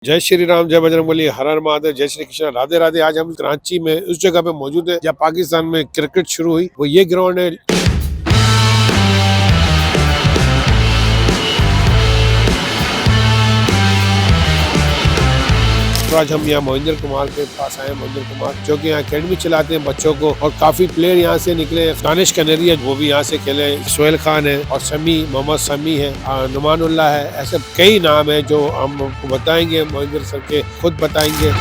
जय श्री राम, जय बजरंगबली, हर हर महादेव, जय श्री कृष्ण, राधे राधे। आज हम कराची में उस जगह पे मौजूद है जहाँ पाकिस्तान में क्रिकेट शुरू हुई। वो ये ग्राउंड है। तो आज हम यहाँ मोहिंदर कुमार के पास आए। मोहिंदर कुमार जो कि यहाँ अकेडमी चलाते हैं बच्चों को, और काफी प्लेयर यहाँ से निकले हैं। दानिश कनेरिया वो भी यहाँ से खेले हैं, सोहेल खान है और समी, मोहम्मद समी है, नुमानुल्लाह है। ऐसे कई नाम है जो हम आपको बताएंगे, मोहिंदर सर के खुद बताएंगे।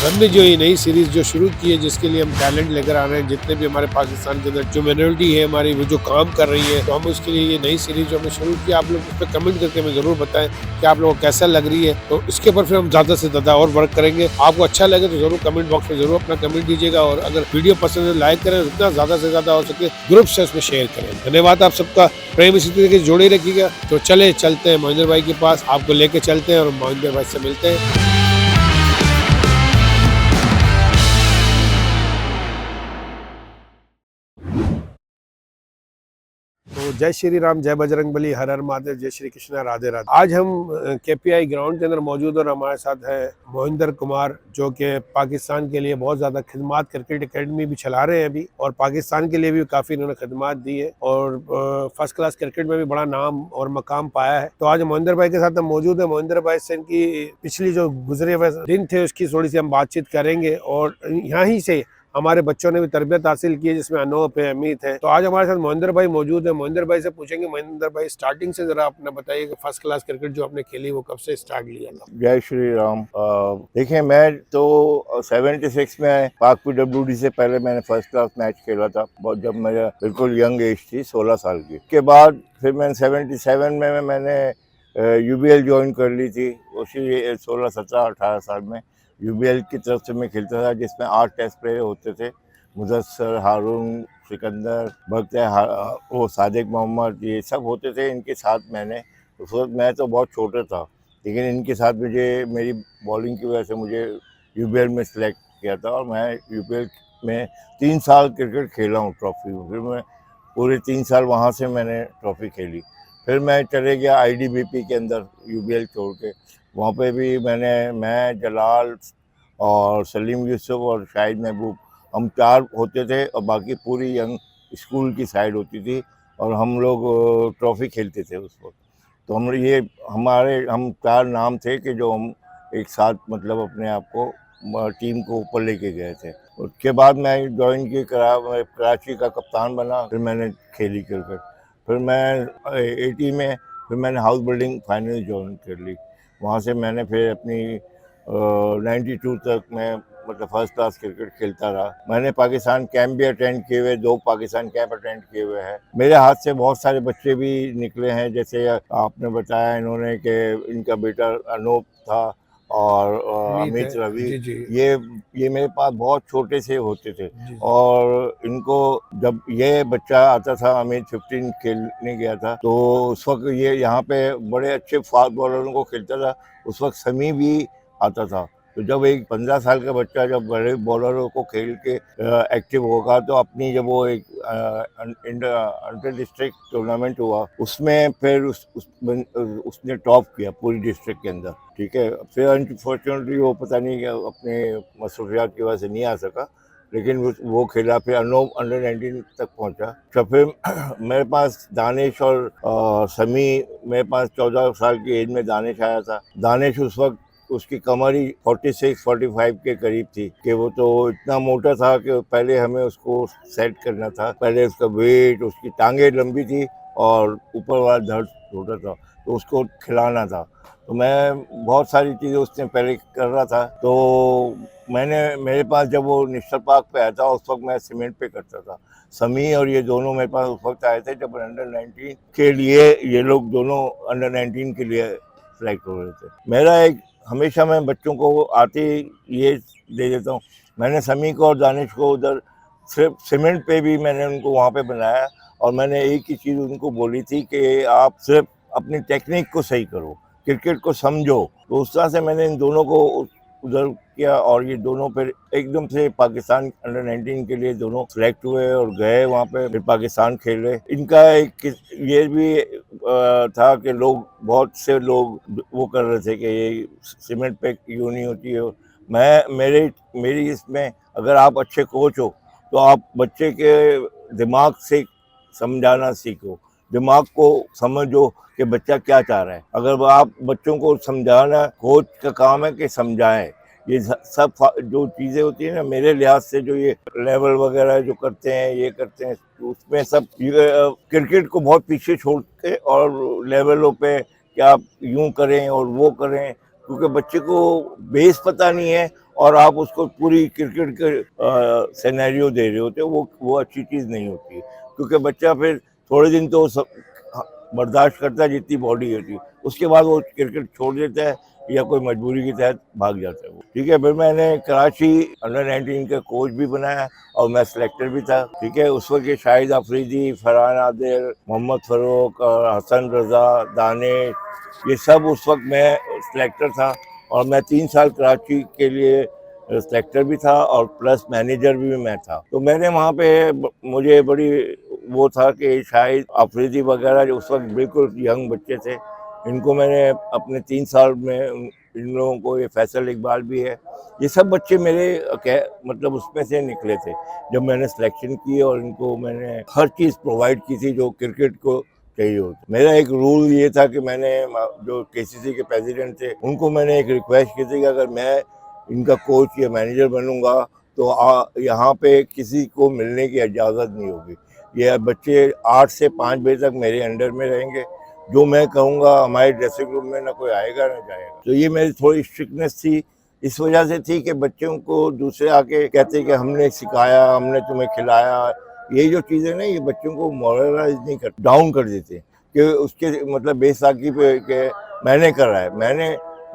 हमने जो ये नई सीरीज जो शुरू की है, जिसके लिए हम टैलेंट लेकर आ रहे हैं, जितने भी हमारे पाकिस्तान के अंदर जो माइनॉरिटी है हमारी, वो जो काम कर रही है, तो हम उसके लिए ये नई सीरीज जो हमने शुरू की, आप लोग उस पर कमेंट करके हमें जरूर बताएं कि आप लोगों को कैसा लग रही है। तो इसके ऊपर फिर हम ज्यादा से ज्यादा और वर्क करेंगे। आपको अच्छा लगे तो जरूर कमेंट बॉक्स में जरूर अपना कमेंट दीजिएगा, और अगर वीडियो पसंद है लाइक करें, जितना ज्यादा से ज्यादा हो सके ग्रुप से उसमें शेयर करें। धन्यवाद आप सबका, प्रेम इसी तरीके से जोड़े रखिएगा। तो चलते हैं मोहिंदर भाई के पास, आपको लेके चलते हैं और मोहिंदर भाई से मिलते हैं। तो जय श्री राम, जय बजरंगबली, हर हर महादेव, जय श्री कृष्ण, राधे राधे। आज हम केपीआई ग्राउंड के अंदर मौजूद, और हमारे साथ है मोहिंदर कुमार, जो कि पाकिस्तान के लिए बहुत ज्यादा खिदमात, क्रिकेट एकेडमी भी चला रहे हैं अभी, और पाकिस्तान के लिए भी काफी इन्होंने खिदमात दी है, और फर्स्ट क्लास क्रिकेट में भी बड़ा नाम और मकाम पाया है। तो आज मोहिंदर भाई के साथ हम मौजूद है। मोहिंदर भाई से इनकी पिछली जो गुजरे हुए दिन थे उसकी थोड़ी सी हम बातचीत करेंगे, और यहाँ ही से हमारे बच्चों ने भी तरबियत हासिल की है, जिसमें अनूप है, अमित है। तो आज हमारे साथ मोहिंदर भाई मौजूद है। मोहिंदर भाई से पूछेंगे, मोहिंदर भाई स्टार्टिंग से जरा अपना बताइए कि फर्स्ट क्लास क्रिकेट जो आपने खेली वो कब से स्टार्ट लिया था? जय श्री राम। देखिए, मैं तो 76 में पाक PWD से पहले मैंने फर्स्ट क्लास मैच खेला था, बहुत जब मेरा बिल्कुल यंग एज थी, 16 साल की। के बाद फिर मैंने 77 में मैंने UBL ज्वाइन कर ली थी। उसी 16, 17, 18 साल में UBL की तरफ से मैं खेलता था, जिसमें 8 टेस्ट प्लेयर होते थे। मुदस्सर, हारून, सिकंदर, वो सादिक मोहम्मद, ये सब होते थे। इनके साथ मैंने, उस वक्त मैं तो बहुत छोटा था, लेकिन इनके साथ मुझे मेरी बॉलिंग की वजह से मुझे UBL में सिलेक्ट किया था, और मैं UBL में 3 साल क्रिकेट खेला हूँ ट्रॉफी में। फिर मैं पूरे 3 साल वहाँ से मैंने ट्रॉफी खेली। फिर मैं चले गया IDBP के अंदर, UBL छोड़ के। वहाँ पे भी मैं जलाल और सलीम यूसुफ और शाहिद महबूब, हम 4 होते थे, और बाकी पूरी यंग स्कूल की साइड होती थी, और हम लोग ट्रॉफी खेलते थे उस वक्त। तो हम 4 नाम थे कि जो हम एक साथ मतलब अपने आप को टीम को ऊपर लेके गए थे। उसके बाद मैं ज्वाइन की मैं कराची का कप्तान बना। फिर मैंने खेली क्रिकेट। फिर मैं 80 में फिर मैंने हाउस बिल्डिंग फाइनल ज्वाइन कर ली। वहाँ से मैंने फिर अपनी 92 तक मैं मतलब फर्स्ट क्लास क्रिकेट खेलता रहा। मैंने पाकिस्तान कैंप भी अटेंड किए हुए, 2 पाकिस्तान कैंप अटेंड किए हुए हैं। मेरे हाथ से बहुत सारे बच्चे भी निकले हैं, जैसे आपने बताया इन्होंने कि इनका बेटा अनूप था, और अमित रवि। जी जी ये मेरे पास बहुत छोटे से होते थे, जी। और इनको जब ये बच्चा आता था, अमित 15 खेलने गया था, तो उस वक्त ये यहाँ पे बड़े अच्छे फास्ट बॉलरों को खेलता था। उस वक्त समी भी आता था। तो जब एक 15 साल का बच्चा जब बड़े बॉलरों को खेल के एक्टिव होगा, तो अपनी जब वो एक अंडर डिस्ट्रिक्ट टूर्नामेंट हुआ, उसमें फिर उसने टॉप किया पूरी डिस्ट्रिक्ट के अंदर। ठीक है। फिर अनफॉर्चुनेटली वो पता नहीं क्या अपने मसरूफियात की वजह से नहीं आ सका, लेकिन वो खेला। फिर अनूप अंडर 19 तक पहुंचा। तो फिर मेरे पास दानिश और समी, मेरे पास 14 साल की एज में दानिश आया था। दानिश उस वक्त उसकी कमर ही 46-45 के करीब थी, कि वो तो इतना मोटा था कि पहले हमें उसको सेट करना था। पहले उसका वेट, उसकी टांगे लंबी थी, और ऊपर वाला धड़ छोटा था, तो उसको खिलाना था। तो मैं बहुत सारी चीज़ें उसने पहले कर रहा था। तो मेरे पास जब वो नेशनल पार्क पे आया था, उस वक्त मैं सीमेंट पे करता था। समी और ये दोनों मेरे पास उस वक्त आए थे जब अंडर 19 के लिए, ये लोग दोनों अंडर 19 के लिए सेलेक्ट हो रहे थे। मेरा एक हमेशा मैं बच्चों को आते ही ये दे देता हूँ। मैंने समी को और दानिश को उधर सिर्फ सीमेंट पे भी मैंने उनको वहाँ पे बनाया, और मैंने एक ही चीज़ उनको बोली थी कि आप सिर्फ अपनी टेक्निक को सही करो, क्रिकेट को समझो। तो उस तरह से मैंने इन दोनों को उधर किया, और ये दोनों फिर एकदम से पाकिस्तान अंडर 19 के लिए दोनों सेलेक्ट हुए और गए वहाँ पे, फिर पाकिस्तान खेले। इनका एक ये भी था कि लोग, बहुत से लोग वो कर रहे थे कि ये सीमेंट पे क्यों नहीं होती है। मेरी इसमें, अगर आप अच्छे कोच हो तो आप बच्चे के दिमाग से समझाना सीखो, दिमाग को समझो कि बच्चा क्या चाह रहा है। अगर आप बच्चों को समझाना, कोच का काम है कि समझाएं। ये सब जो चीज़ें होती है ना, मेरे लिहाज से जो ये लेवल वगैरह जो करते हैं, ये करते हैं, उसमें सब क्रिकेट को बहुत पीछे छोड़ के और लेवलों पे कि आप यूं करें और वो करें, क्योंकि बच्चे को बेस पता नहीं है और आप उसको पूरी क्रिकेट के सिनेरियो दे रहे होते हो, वो अच्छी चीज़ नहीं होती, क्योंकि बच्चा फिर थोड़े दिन तो बर्दाश्त करता है जितनी बॉडी होती है, उसके बाद वो क्रिकेट छोड़ देता है या कोई मजबूरी के तहत भाग जाता है वो। ठीक है, फिर मैंने कराची अंडर 19 का कोच भी बनाया और मैं सिलेक्टर भी था। ठीक है, उस वक्त शाहिद अफरीदी, फरहान आदिल, मोहम्मद फ़ारूक और हसन रज़ा, दानिश, ये सब उस वक्त मैं सिलेक्टर था। और मैं 3 साल कराची के लिए सेलेक्टर भी था और प्लस मैनेजर भी मैं था। तो मैंने वहाँ पे मुझे बड़ी वो था कि शाहिद अफरीदी वगैरह जो उस वक्त बिल्कुल यंग बच्चे थे, इनको मैंने अपने 3 साल में इन लोगों को, ये फैसल इकबाल भी है, ये सब बच्चे मेरे मतलब उसमें से निकले थे जब मैंने सिलेक्शन की, और इनको मैंने हर चीज़ प्रोवाइड की थी जो क्रिकेट को चाहिए होता। मेरा एक रूल ये था कि मैंने जो केसीसी के प्रेसिडेंट थे उनको मैंने एक रिक्वेस्ट की थी कि अगर मैं इनका कोच या मैनेजर बनूंगा तो यहाँ पे किसी को मिलने की इजाज़त नहीं होगी। ये बच्चे 8 से 5 बजे तक मेरे अंडर में रहेंगे, जो मैं कहूँगा हमारे ड्रेसिंग रूम में ना कोई आएगा ना जाएगा। तो ये मेरी थोड़ी स्ट्रिक्टनेस थी, इस वजह से थी कि बच्चों को दूसरे आके कहते कि हमने सिखाया, हमने तुम्हें खिलाया, ये जो चीज़ें ना ये बच्चों को मॉरलाइज नहीं कर, डाउन कर देते कि उसके मतलब बेसाखी पे कि मैंने करा है।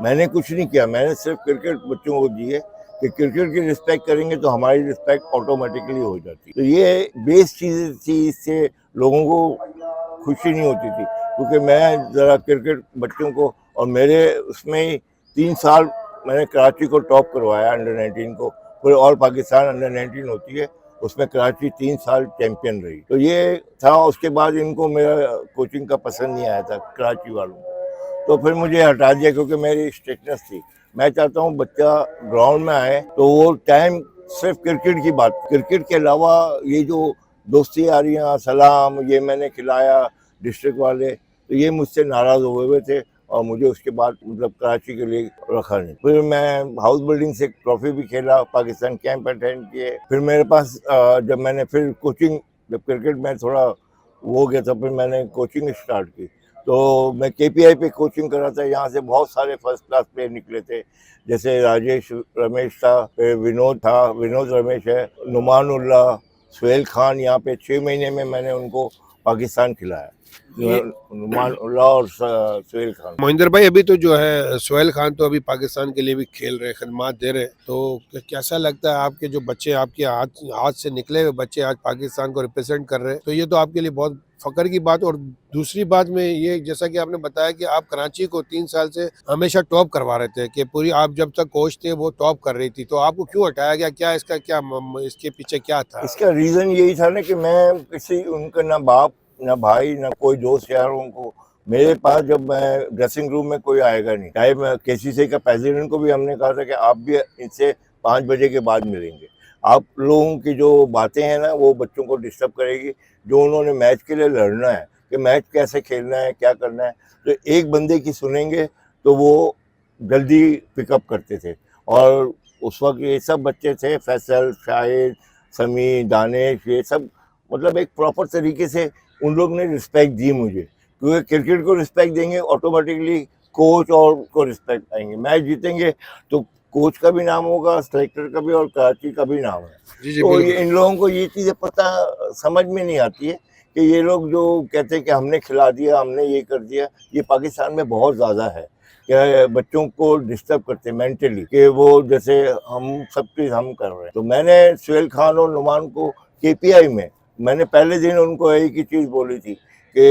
मैंने कुछ नहीं किया, मैंने सिर्फ क्रिकेट बच्चों को दी है कि क्रिकेट की रिस्पेक्ट करेंगे तो हमारी रिस्पेक्ट ऑटोमेटिकली हो जाती। तो ये बेस चीज़ थी, इससे लोगों को खुशी नहीं होती थी, क्योंकि मैं ज़रा क्रिकेट बच्चों को, और मेरे उसमें ही 3 साल मैंने कराची को टॉप करवाया अंडर 19 को। पूरे ऑल पाकिस्तान अंडर 19 होती है, उसमें कराची 3 साल चैंपियन रही। तो ये था। उसके बाद इनको मेरा कोचिंग का पसंद नहीं आया था कराची वालों को, तो फिर मुझे हटा दिया, क्योंकि मेरी स्ट्रिक्टनेस थी। मैं चाहता हूँ बच्चा ग्राउंड में आए तो वो टाइम सिर्फ क्रिकेट की बात, क्रिकेट के अलावा ये जो दोस्ती आ रही है, सलाम, ये मैंने खिलाया डिस्ट्रिक्ट वाले, तो ये मुझसे नाराज़ हुए हुए थे और मुझे उसके बाद मतलब कराची के लिए रखा नहीं। फिर मैं हाउस बिल्डिंग से ट्रॉफी भी खेला, पाकिस्तान कैंप अटेंड किए। फिर मेरे पास जब मैंने फिर कोचिंग, जब क्रिकेट में थोड़ा वो हो गया था, फिर मैंने कोचिंग स्टार्ट की। तो मैं केपीआई पे कोचिंग कर रहा था, यहाँ से बहुत सारे फर्स्ट क्लास प्लेयर निकले थे, जैसे राजेश रमेश था, फिर विनोद था, विनोद रमेश है, नुमानुल्लाह, सुहेल खान। यहाँ पे 6 महीने में मैंने उनको पाकिस्तान खिलाया, नुमानुल्लाह और सुहेल खान। मोहिंदर भाई, अभी तो जो है सोहेल खान तो अभी पाकिस्तान के लिए भी खेल रहे, खिदमत दे रहे, तो कैसा लगता है आपके जो बच्चे, आपके हाथ से निकले हुए बच्चे आज पाकिस्तान को रिप्रेजेंट कर रहे हैं, तो ये तो आपके लिए बहुत फकर की बात। और दूसरी बात में ये, जैसा कि आपने बताया कि आप कराची को 3 साल से हमेशा टॉप करवा रहे थे, कि पूरी आप जब तक कोच थे वो टॉप कर रही थी, तो आपको क्यों हटाया गया? क्या इसका, क्या इसके पीछे क्या था? इसका रीज़न यही था ना कि मैं किसी, उनका ना बाप ना भाई ना कोई दोस्त यारों को, मेरे पास जब मैं ड्रेसिंग रूम में कोई आएगा नहीं। चाहे मैं केसीसी का प्रेसिडेंट को भी हमने कहा था कि आप भी इनसे 5 बजे के बाद मिलेंगे, आप लोगों की जो बातें हैं ना वो बच्चों को डिस्टर्ब करेगी। जो उन्होंने मैच के लिए लड़ना है कि मैच कैसे खेलना है, क्या करना है, तो एक बंदे की सुनेंगे तो वो जल्दी पिकअप करते थे। और उस वक्त ये सब बच्चे थे, फैसल, शाहिद, समी, दानिश, ये सब मतलब एक प्रॉपर तरीके से उन लोग ने रिस्पेक्ट दी मुझे, क्योंकि क्रिकेट को रिस्पेक्ट देंगे ऑटोमेटिकली कोच और को रिस्पेक्ट आएंगे। मैच जीतेंगे तो कोच का भी नाम होगा, सेलेक्टर का भी और कराची का भी नाम है। जी जी तो ये बिल्कुल। इन लोगों को ये चीज़ें पता समझ में नहीं आती है कि ये लोग जो कहते हैं कि हमने खिला दिया, हमने ये कर दिया, ये पाकिस्तान में बहुत ज़्यादा है। क्या बच्चों को डिस्टर्ब करते हैं मेंटली, कि वो जैसे हम सब चीज़ हम कर रहे हैं। तो मैंने सुहेल खान और नुमान को केपीआई में मैंने पहले दिन उनको एक ही चीज़ बोली थी कि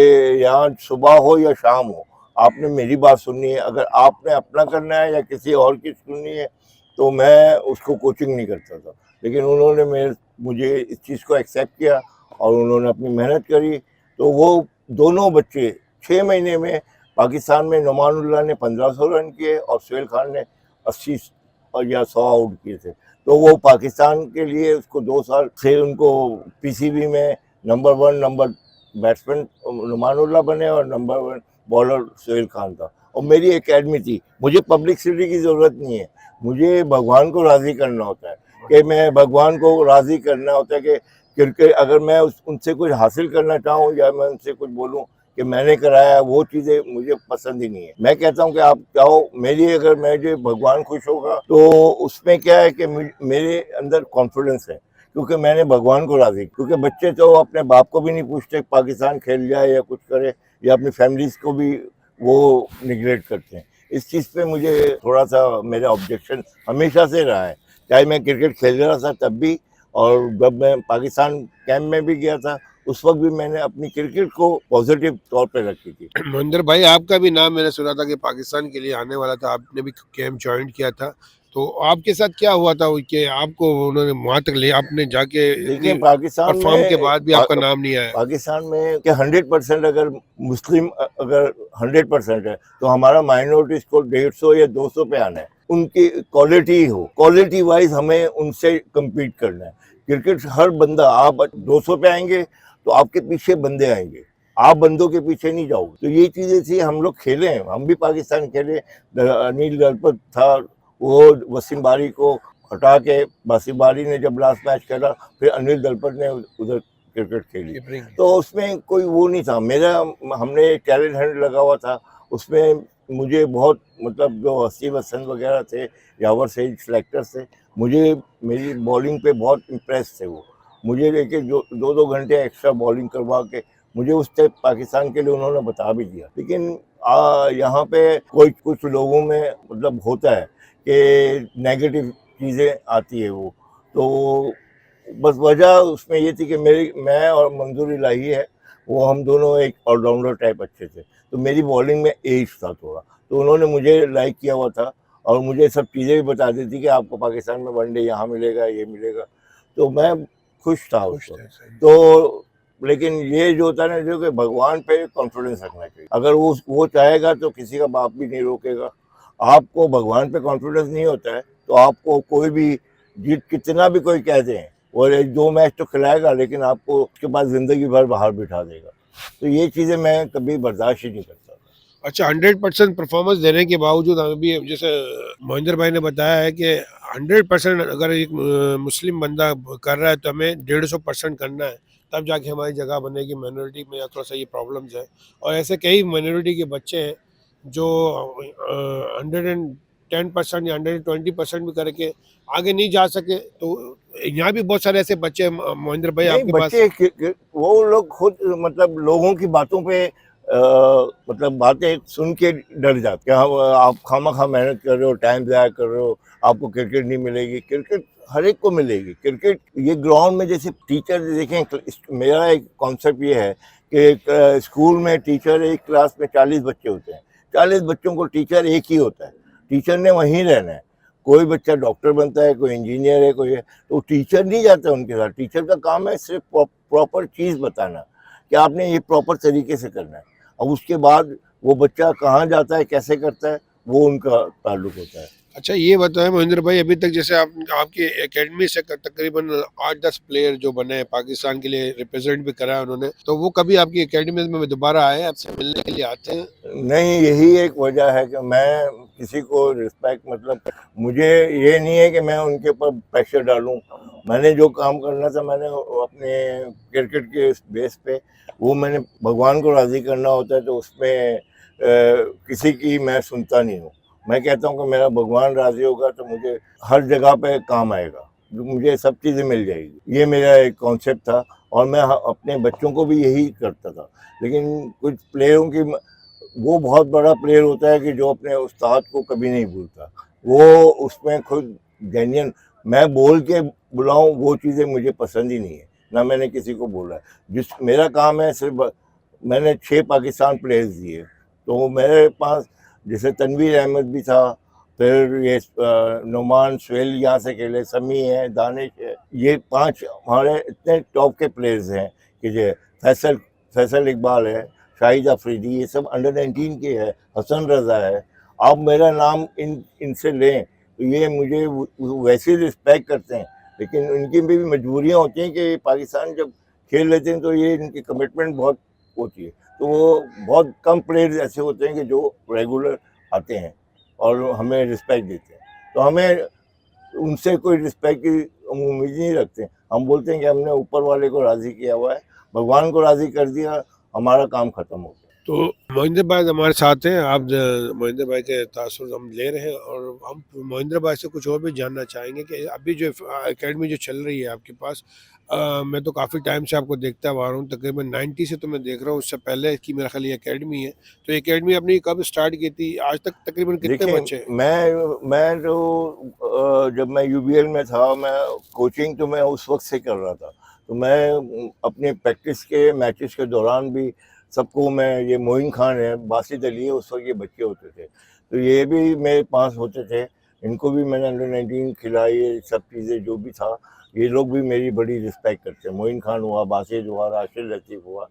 यहाँ सुबह हो या शाम हो, आपने मेरी बात सुननी है। अगर आपने अपना करना है या किसी और की सुननी है तो मैं उसको कोचिंग नहीं करता था। लेकिन उन्होंने मुझे इस चीज़ को एक्सेप्ट किया और उन्होंने अपनी मेहनत करी। तो वो दोनों बच्चे 6 महीने में पाकिस्तान में नुमानुल्लाह ने 1500 रन किए और सुहेल खान ने 80 और या 100 आउट किए थे। तो वो पाकिस्तान के लिए उसको 2 साल से उनको पीसीबी में नंबर 1 नंबर बैट्समैन नुमानुल्लाह बने और नंबर 1 बॉलर सुहेल खान था। और मेरी एकेडमी थी। मुझे पब्लिसिटी की ज़रूरत नहीं है, मुझे भगवान को राज़ी करना होता है कि मैं भगवान को राज़ी करना होता है कि क्रिकेट अगर मैं उनसे कुछ हासिल करना चाहूँ या मैं उनसे कुछ बोलूँ कि मैंने कराया, वो चीज़ें मुझे पसंद ही नहीं है। मैं कहता हूँ कि आप चाहो मेरी, अगर मुझे भगवान खुश होगा तो उसमें क्या है कि मेरे अंदर कॉन्फिडेंस है, क्योंकि मैंने भगवान को राज़ी। क्योंकि बच्चे तो अपने बाप को भी नहीं पूछते पाकिस्तान खेल जाए या कुछ करे, या अपनी फैमिलीज़ को भी वो निगलेक्ट करते हैं। इस चीज़ पे मुझे थोड़ा सा मेरा ऑब्जेक्शन हमेशा से रहा है, चाहे मैं क्रिकेट खेल रहा था तब भी, और जब मैं पाकिस्तान कैंप में भी गया था उस वक्त भी मैंने अपनी क्रिकेट को पॉजिटिव तौर पे रखी थी। मोहिंदर भाई, आपका भी नाम मैंने सुना था कि पाकिस्तान के लिए आने वाला था, आपने भी कैंप ज्वाइन किया था, तो आपके साथ क्या हुआ था कि आपको उन्होंने वहां तक ले, आपने जाके देखिए इतनी पाकिस्तान परफॉर्म के में बाद भी आपका नाम नहीं आया? पाकिस्तान में क्या 100% अगर मुस्लिम अगर 100% है तो हमारा माइनॉरिटी स्कोर 150 या 200 पे आना है। उनकी क्वालिटी हो, क्वालिटी वाइज हमें उनसे कम्पीट करना है। क्रिकेट हर बंदा, आप 200 पे आएंगे तो आपके पीछे बंदे आएंगे, आप बंदों के पीछे नहीं जाओगे। तो ये चीज़ें थी, हम लोग खेले हैं, हम भी पाकिस्तान खेले। अनिल दलपत था, वो वसीम बारी को हटा के बासिम बारी ने जब लास्ट मैच खेला, फिर अनिल दलपत ने उधर क्रिकेट खेली। कीपिंग। तो उसमें कोई वो नहीं था मेरा, हमने टैलेंट हंट लगा हुआ था उसमें। मुझे बहुत मतलब जो हसीब हसन वगैरह थे, यावर सईद सेलेक्टर्स थे, मुझे मेरी बॉलिंग पे बहुत इम्प्रेस थे। वो मुझे लेके जो 2-2 घंटे एक्स्ट्रा बॉलिंग करवा के मुझे उस टाइप पाकिस्तान के लिए उन्होंने बता भी दिया। लेकिन यहाँ पे कोई कुछ लोगों में मतलब होता है कि नेगेटिव चीज़ें आती है वो। तो बस वजह उसमें ये थी कि मैं और मंजूर इलाही है, वो हम दोनों एक ऑलराउंडर टाइप अच्छे थे। तो मेरी बॉलिंग में एज था थोड़ा, तो उन्होंने मुझे लाइक किया हुआ था और मुझे सब चीज़ें भी बता दी थी कि आपको पाकिस्तान में वनडे यहाँ मिलेगा, ये मिलेगा। तो मैं खुश था उस खुश थे, वक्त। सही। तो लेकिन ये जो होता है ना, जो कि भगवान पे कॉन्फिडेंस रखना चाहिए। अगर वो चाहेगा तो किसी का बाप भी नहीं रोकेगा। आपको भगवान पे कॉन्फिडेंस नहीं होता है तो आपको कोई भी जीत कितना भी कोई कह दे, और 1-2 मैच तो खिलाएगा लेकिन आपको उसके बाद ज़िंदगी भर बाहर बिठा देगा। तो ये चीज़ें मैं कभी बर्दाश्त ही नहीं करता। अच्छा, 100% परफॉर्मेंस देने के बावजूद हमें भी, जैसे मोहिंदर भाई ने बताया है कि 100% अगर एक मुस्लिम बंदा कर रहा है तो हमें 150% करना है, तब जाके हमारी जगह बनेगी। माइनॉरिटी में या थोड़ा सा ये प्रॉब्लम्स है, और ऐसे कई माइनॉरिटी के बच्चे हैं जो 110% या 120% भी करके आगे नहीं जा सके। तो यहाँ भी बहुत सारे ऐसे बच्चे हैं मोहिंदर भाई नहीं, आपके पास। बच्चे वो लोग खुद मतलब लोगों की बातों पे मतलब बातें सुन के डर जाते हैं। आप खामखा मेहनत कर रहे हो, टाइम ज़ाया कर रहे हो, आपको क्रिकेट नहीं मिलेगी। क्रिकेट हर एक को मिलेगी। क्रिकेट ये ग्राउंड में जैसे टीचर देखें, मेरा एक कॉन्सेप्ट ये है कि एक स्कूल में टीचर एक क्लास में 40 बच्चे होते हैं, 40 बच्चों को टीचर एक ही होता है। टीचर ने वहीं रहना है। कोई बच्चा डॉक्टर बनता है, कोई इंजीनियर है, कोई है, तो टीचर नहीं जाता उनके साथ। टीचर का काम है सिर्फ प्रॉपर चीज़ बताना कि आपने ये प्रॉपर तरीके से करना है। अब उसके बाद वो बच्चा कहाँ जाता है, कैसे करता है, वो उनका ताल्लुक होता है। अच्छा ये बताएं महेंद्र भाई, अभी तक जैसे आप आपकी एकेडमी से तकरीबन 8-10 प्लेयर जो बने हैं, पाकिस्तान के लिए रिप्रेजेंट भी करा है उन्होंने, तो वो कभी आपकी एकेडमी में दोबारा आए, आपसे मिलने के लिए आते हैं? नहीं, यही एक वजह है कि मैं किसी को रिस्पेक्ट, मतलब मुझे ये नहीं है कि मैं उनके ऊपर प्रेशर डालूं। मैंने जो काम करना था मैंने अपने क्रिकेट के बेस पे, वो मैंने भगवान को राज़ी करना होता है, तो उसमें किसी की मैं सुनता नहीं हूँ। मैं कहता हूँ कि मेरा भगवान राज़ी होगा तो मुझे हर जगह पे काम आएगा, मुझे सब चीज़ें मिल जाएगी। ये मेरा एक कॉन्सेप्ट था और मैं अपने बच्चों को भी यही करता था। लेकिन कुछ प्लेयरों की, वो बहुत बड़ा प्लेयर होता है कि जो अपने उस्ताद को कभी नहीं भूलता। वो उसमें खुद जेन्युइन, मैं बोल के बुलाऊं वो चीज़ें मुझे पसंद ही नहीं है, ना मैंने किसी को बोला है। जिस मेरा काम है सिर्फ, मैंने 6 पाकिस्तान प्लेयर्स दिए, तो मेरे पास जैसे तनवीर अहमद भी था, फिर ये नुमान सुहेल यहाँ से खेले, समी है, दानिश है, ये 5 हमारे इतने टॉप के प्लेयर्स हैं कि जो फैसल फैसल इकबाल है, शाहिद अफरीदी, ये सब अंडर 19 के है, हसन रजा है। आप मेरा नाम इनसे लें तो ये मुझे वैसे रिस्पेक्ट करते हैं, लेकिन उनकी भी मजबूरियां होती हैं कि पाकिस्तान जब खेल लेते हैं तो ये इनकी कमिटमेंट बहुत होती है। तो वो बहुत कम प्लेयर्स ऐसे होते हैं कि जो रेगुलर आते हैं और हमें रिस्पेक्ट देते हैं। तो हमें उनसे कोई रिस्पेक्ट की हम उम्मीद नहीं रखते। हम बोलते हैं कि हमने ऊपर वाले को राज़ी किया हुआ है, भगवान को राज़ी कर दिया, हमारा काम खत्म हो गया। तो मोहिंदर भाई हमारे साथ हैं, आप मोहिंदर भाई के तासुर हम ले रहे हैं, और हम मोहिंदर भाई से कुछ और भी जानना चाहेंगे कि अभी जो एकेडमी जो चल रही है आपके पास, मैं तो काफ़ी टाइम से आपको देखता हुआ आ रहा हूँ, तकरीबन 90 से तो मैं देख रहा हूँ, उससे पहले की मेरा ख्याल ये एकेडमी है। तो एकेडमी आपने कब स्टार्ट की थी, आज तक तकरीबन कितने देखिए, बच्चे हैं? मैं जो जब मैं यूबीएल में था, मैं कोचिंग तो मैं उस वक्त से कर रहा था। तो मैं अपने प्रैक्टिस के मैचेस के दौरान भी सबको, मैं, ये मोइन खान है, बासित अली है, उस वक्त ये बच्चे होते थे, तो ये भी मेरे पास होते थे। इनको भी मैंने अंडर 19 खिलाई, ये सब चीज़ें जो भी था, ये लोग भी मेरी बड़ी रिस्पेक्ट करते हैं। मोइन खान हुआ, बासित हुआ, राशिद लतीफ़ हुआ,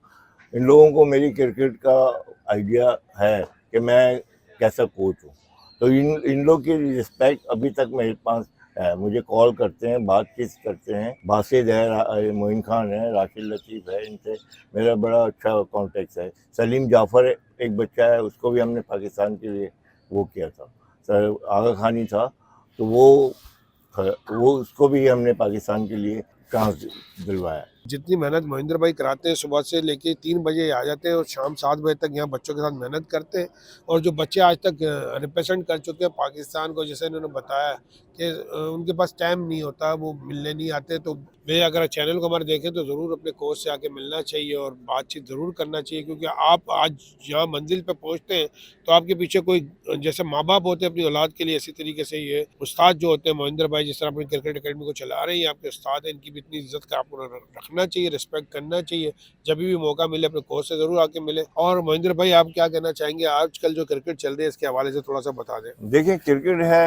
इन लोगों को मेरी क्रिकेट का आइडिया है कि मैं कैसा कोच हूँ। तो इन लोग की रिस्पेक्ट अभी तक मेरे पास है। मुझे कॉल करते हैं, बातचीत करते हैं। बासित है, मोइन खान है, राशिद लतीफ़ है, इनसे मेरा बड़ा अच्छा कॉन्टेक्ट है। सलीम जाफ़र एक बच्चा है, उसको भी हमने पाकिस्तान के लिए वो किया था, सर आगा खानी था, तो वो उसको भी हमने पाकिस्तान के लिए चांस दिलवाया। जितनी मेहनत महेंद्र भाई कराते हैं, सुबह से लेके 3 बजे आ जाते हैं और शाम 7 बजे तक यहाँ बच्चों के साथ मेहनत करते हैं। और जो बच्चे आज तक रिप्रेजेंट कर चुके हैं पाकिस्तान को, जैसे इन्होंने बताया कि उनके पास टाइम नहीं होता, वो मिलने नहीं आते, तो वे अगर चैनल को हमारे देखें तो ज़रूर अपने कोच से आके मिलना चाहिए और बातचीत ज़रूर करना चाहिए, क्योंकि आप आज जहाँ मंजिल पे पहुँचते हैं तो आपके पीछे कोई, जैसे माँ बाप होते हैं अपनी औलाद के लिए, इसी तरीके से ये उस्ताद जो होते हैं, महेंद्र भाई जिस तरह अपनी क्रिकेट अकेडमी को चला रहे हैं, आपके उस्ताद हैं, इनकी भी इतनी इज्जत का आपको रखना चाहिए, रिस्पेक्ट करना चाहिए। जब भी मौका मिले अपने कोच से ज़रूर आके मिले। और महेंद्र भाई आप क्या कहना चाहेंगे आजकल जो क्रिकेट चल रही है, इसके हवाले से थोड़ा सा बता दें। देखिए, क्रिकेट है,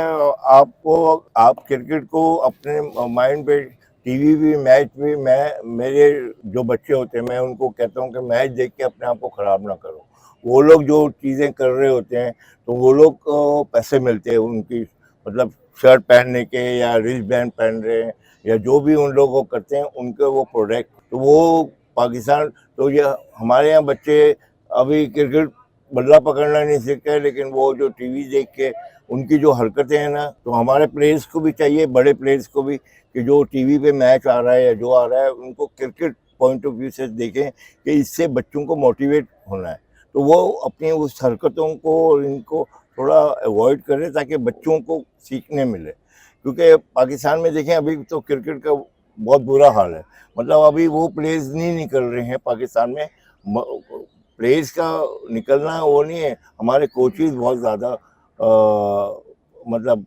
आपको, आप क्रिकेट को अपने माइंड पे, टीवी भी, मैच भी, मैं, मेरे जो बच्चे होते हैं, मैं उनको कहता हूँ कि मैच देख के अपने आप को ख़राब ना करो। वो लोग जो चीज़ें कर रहे होते हैं, तो वो लोग को पैसे मिलते हैं उनकी, मतलब शर्ट पहनने के, या रिस्ट बैंड पहन रहे हैं, या जो भी उन लोग वो करते हैं, उनके वो प्रोडक्ट, तो वो पाकिस्तान, तो ये हमारे यहाँ बच्चे अभी क्रिकेट बल्ला पकड़ना नहीं सीखते, लेकिन वो जो टीवी देख के उनकी जो हरकतें हैं ना, तो हमारे प्लेयर्स को भी चाहिए, बड़े प्लेयर्स को भी, कि जो टीवी पे मैच आ रहा है या जो आ रहा है, उनको क्रिकेट पॉइंट ऑफ व्यू से देखें कि इससे बच्चों को मोटिवेट होना है, तो वो अपनी उस हरकतों को, इनको थोड़ा अवॉइड करें ताकि बच्चों को सीखने मिले। क्योंकि पाकिस्तान में देखें, अभी तो क्रिकेट का बहुत बुरा हाल है, मतलब अभी वो प्लेयर्स नहीं निकल रहे हैं पाकिस्तान में। प्लेयर्स का निकलना वो नहीं है, हमारे कोचेज बहुत ज़्यादा, मतलब,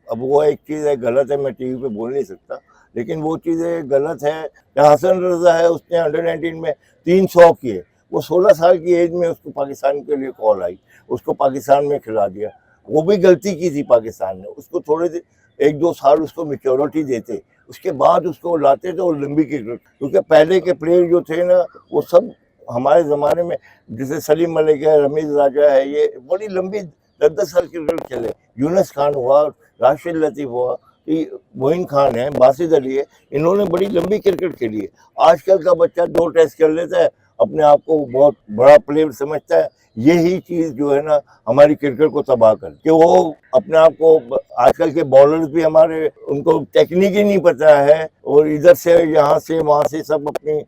अब वो एक चीज़ है, गलत है, मैं टीवी पे बोल नहीं सकता, लेकिन वो चीज़ें गलत है। हसन रजा है, उसने अंडर 19 में 300 किए, वो 16 साल की एज में उसको पाकिस्तान के लिए कॉल आई, उसको पाकिस्तान में खिला दिया। वो भी गलती की थी पाकिस्तान ने, उसको थोड़े 1-2 साल उसको मेच्योरिटी देते, उसके बाद उसको लाते तो लंबी क्रिकेट, क्योंकि पहले के प्लेयर जो थे ना, वो सब हमारे ज़माने में, जैसे सलीम मलिक है, रमीज़ राजा है, ये बड़ी लंबी 10-10 साल क्रिकेट खेले। यूनुस खान हुआ, राशिद लतीफ़ हुआ, मोइन खान है, बासित अली है, इन्होंने बड़ी लंबी क्रिकेट खेली है। आजकल का बच्चा 2 टेस्ट कर लेता है, अपने आप को बहुत बड़ा प्लेयर समझता है। यही चीज़ जो है ना हमारी क्रिकेट को तबाह कर कि वो अपने आप को, आजकल के बॉलर्स भी हमारे, उनको टेक्निक ही नहीं पता है और इधर से यहाँ से वहाँ से सब अपनी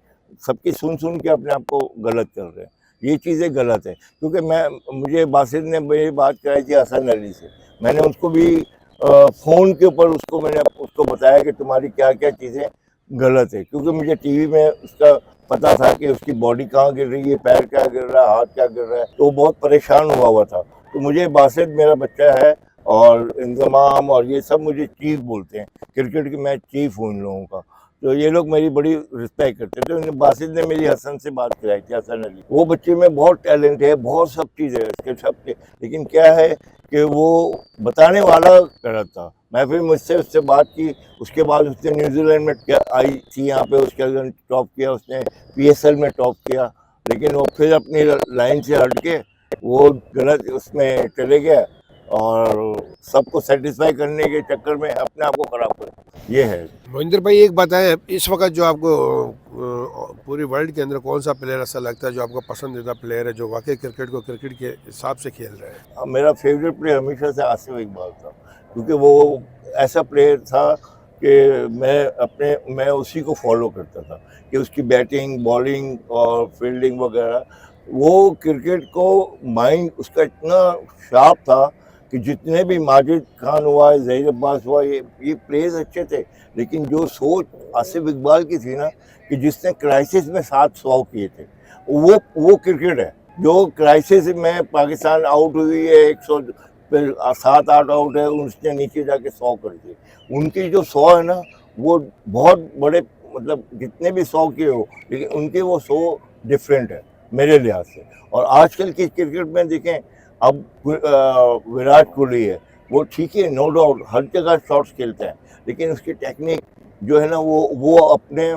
सबकी सुन के अपने आप को गलत कर रहे हैं। ये चीज़ें गलत है, क्योंकि मुझे बासित ने मेरी बात कराई थी हसन अली से, मैंने उसको भी फ़ोन के ऊपर मैंने उसको बताया कि तुम्हारी क्या क्या चीज़ें गलत है, क्योंकि मुझे टीवी में उसका पता था कि उसकी बॉडी कहाँ गिर रही है, पैर क्या गिर रहा है, हाथ क्या गिर रहा है, तो बहुत परेशान हुआ था। तो मुझे बासित मेरा बच्चा है और इंतज़ाम और ये सब मुझे चीफ बोलते हैं, क्रिकेट की मैं चीफ हूँ इन लोगों का, तो ये लोग मेरी बड़ी रिस्पेक्ट करते थे। तो बासित ने मेरी हसन से बात कराई थी, हसन अली, वो बच्चे में बहुत टैलेंट है, बहुत सब चीज़ है उसके सब के, लेकिन क्या है कि वो बताने वाला गलत था। मैं फिर मुझसे उससे बात की, उसके बाद उसने न्यूजीलैंड में आई थी, यहाँ पे उसके अंदर टॉप किया, उसने PSL में टॉप किया, लेकिन वो फिर अपनी लाइन से हट के वो गलत उसमें चले गया और सबको सेटिस्फाई करने के चक्कर में अपने आप को खराब कर, ये है। मोहिंदर भाई एक बताएं, इस वक्त जो आपको पूरी वर्ल्ड के अंदर कौन सा प्लेयर ऐसा लगता है जो आपका पसंदीदा प्लेयर है, जो वाकई क्रिकेट को क्रिकेट के हिसाब से खेल रहा है? मेरा फेवरेट प्लेयर हमेशा से आसिफ इकबाल था, क्योंकि वो ऐसा प्लेयर था कि मैं उसी को फॉलो करता था कि उसकी बैटिंग, बॉलिंग और फील्डिंग वगैरह, वो क्रिकेट को माइंड उसका इतना शार्प था कि जितने भी माजिद खान हुआ, ज़हीर अब्बास हुआ, ये प्लेयर्स अच्छे थे, लेकिन जो सोच आसिफ इकबाल की थी ना, कि जिसने क्राइसिस में 700 किए थे, वो क्रिकेट है। जो क्राइसिस में पाकिस्तान आउट हुई है 100, फिर 7-8 आउट है, उसने नीचे जाके 100 कर दिए। उनकी जो 100 है ना, वो बहुत बड़े, मतलब जितने भी 100 किए हो, लेकिन उनके वो 100 डिफरेंट है मेरे लिहाज से। और आजकल की क्रिकेट में देखें, अब विराट कोहली है, वो ठीक है, नो डाउट हर जगह शॉट्स खेलते हैं, लेकिन उसकी टेक्निक जो है ना, वो अपने,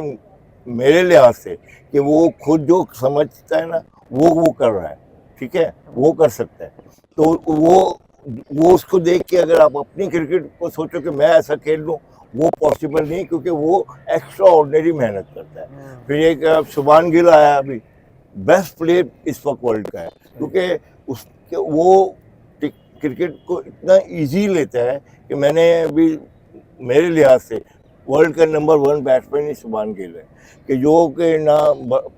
मेरे लिहाज से, कि वो खुद जो समझता है ना, वो कर रहा है, ठीक है, वो कर सकता है। तो वो उसको देख के अगर आप अपनी क्रिकेट को सोचो कि मैं ऐसा खेल लूँ, वो पॉसिबल नहीं, क्योंकि वो एक्स्ट्रा ऑर्डिनरी मेहनत करता है। फिर एक शुभान गिल आया अभी, बेस्ट प्लेयर इस वक्त वर्ल्ड का है, क्योंकि उसके वो क्रिकेट को इतना इजी लेता है कि मैंने अभी, मेरे लिहाज से वर्ल्ड का नंबर 1 बैट्समैन ही शुभान गिल है, कि जो कि ना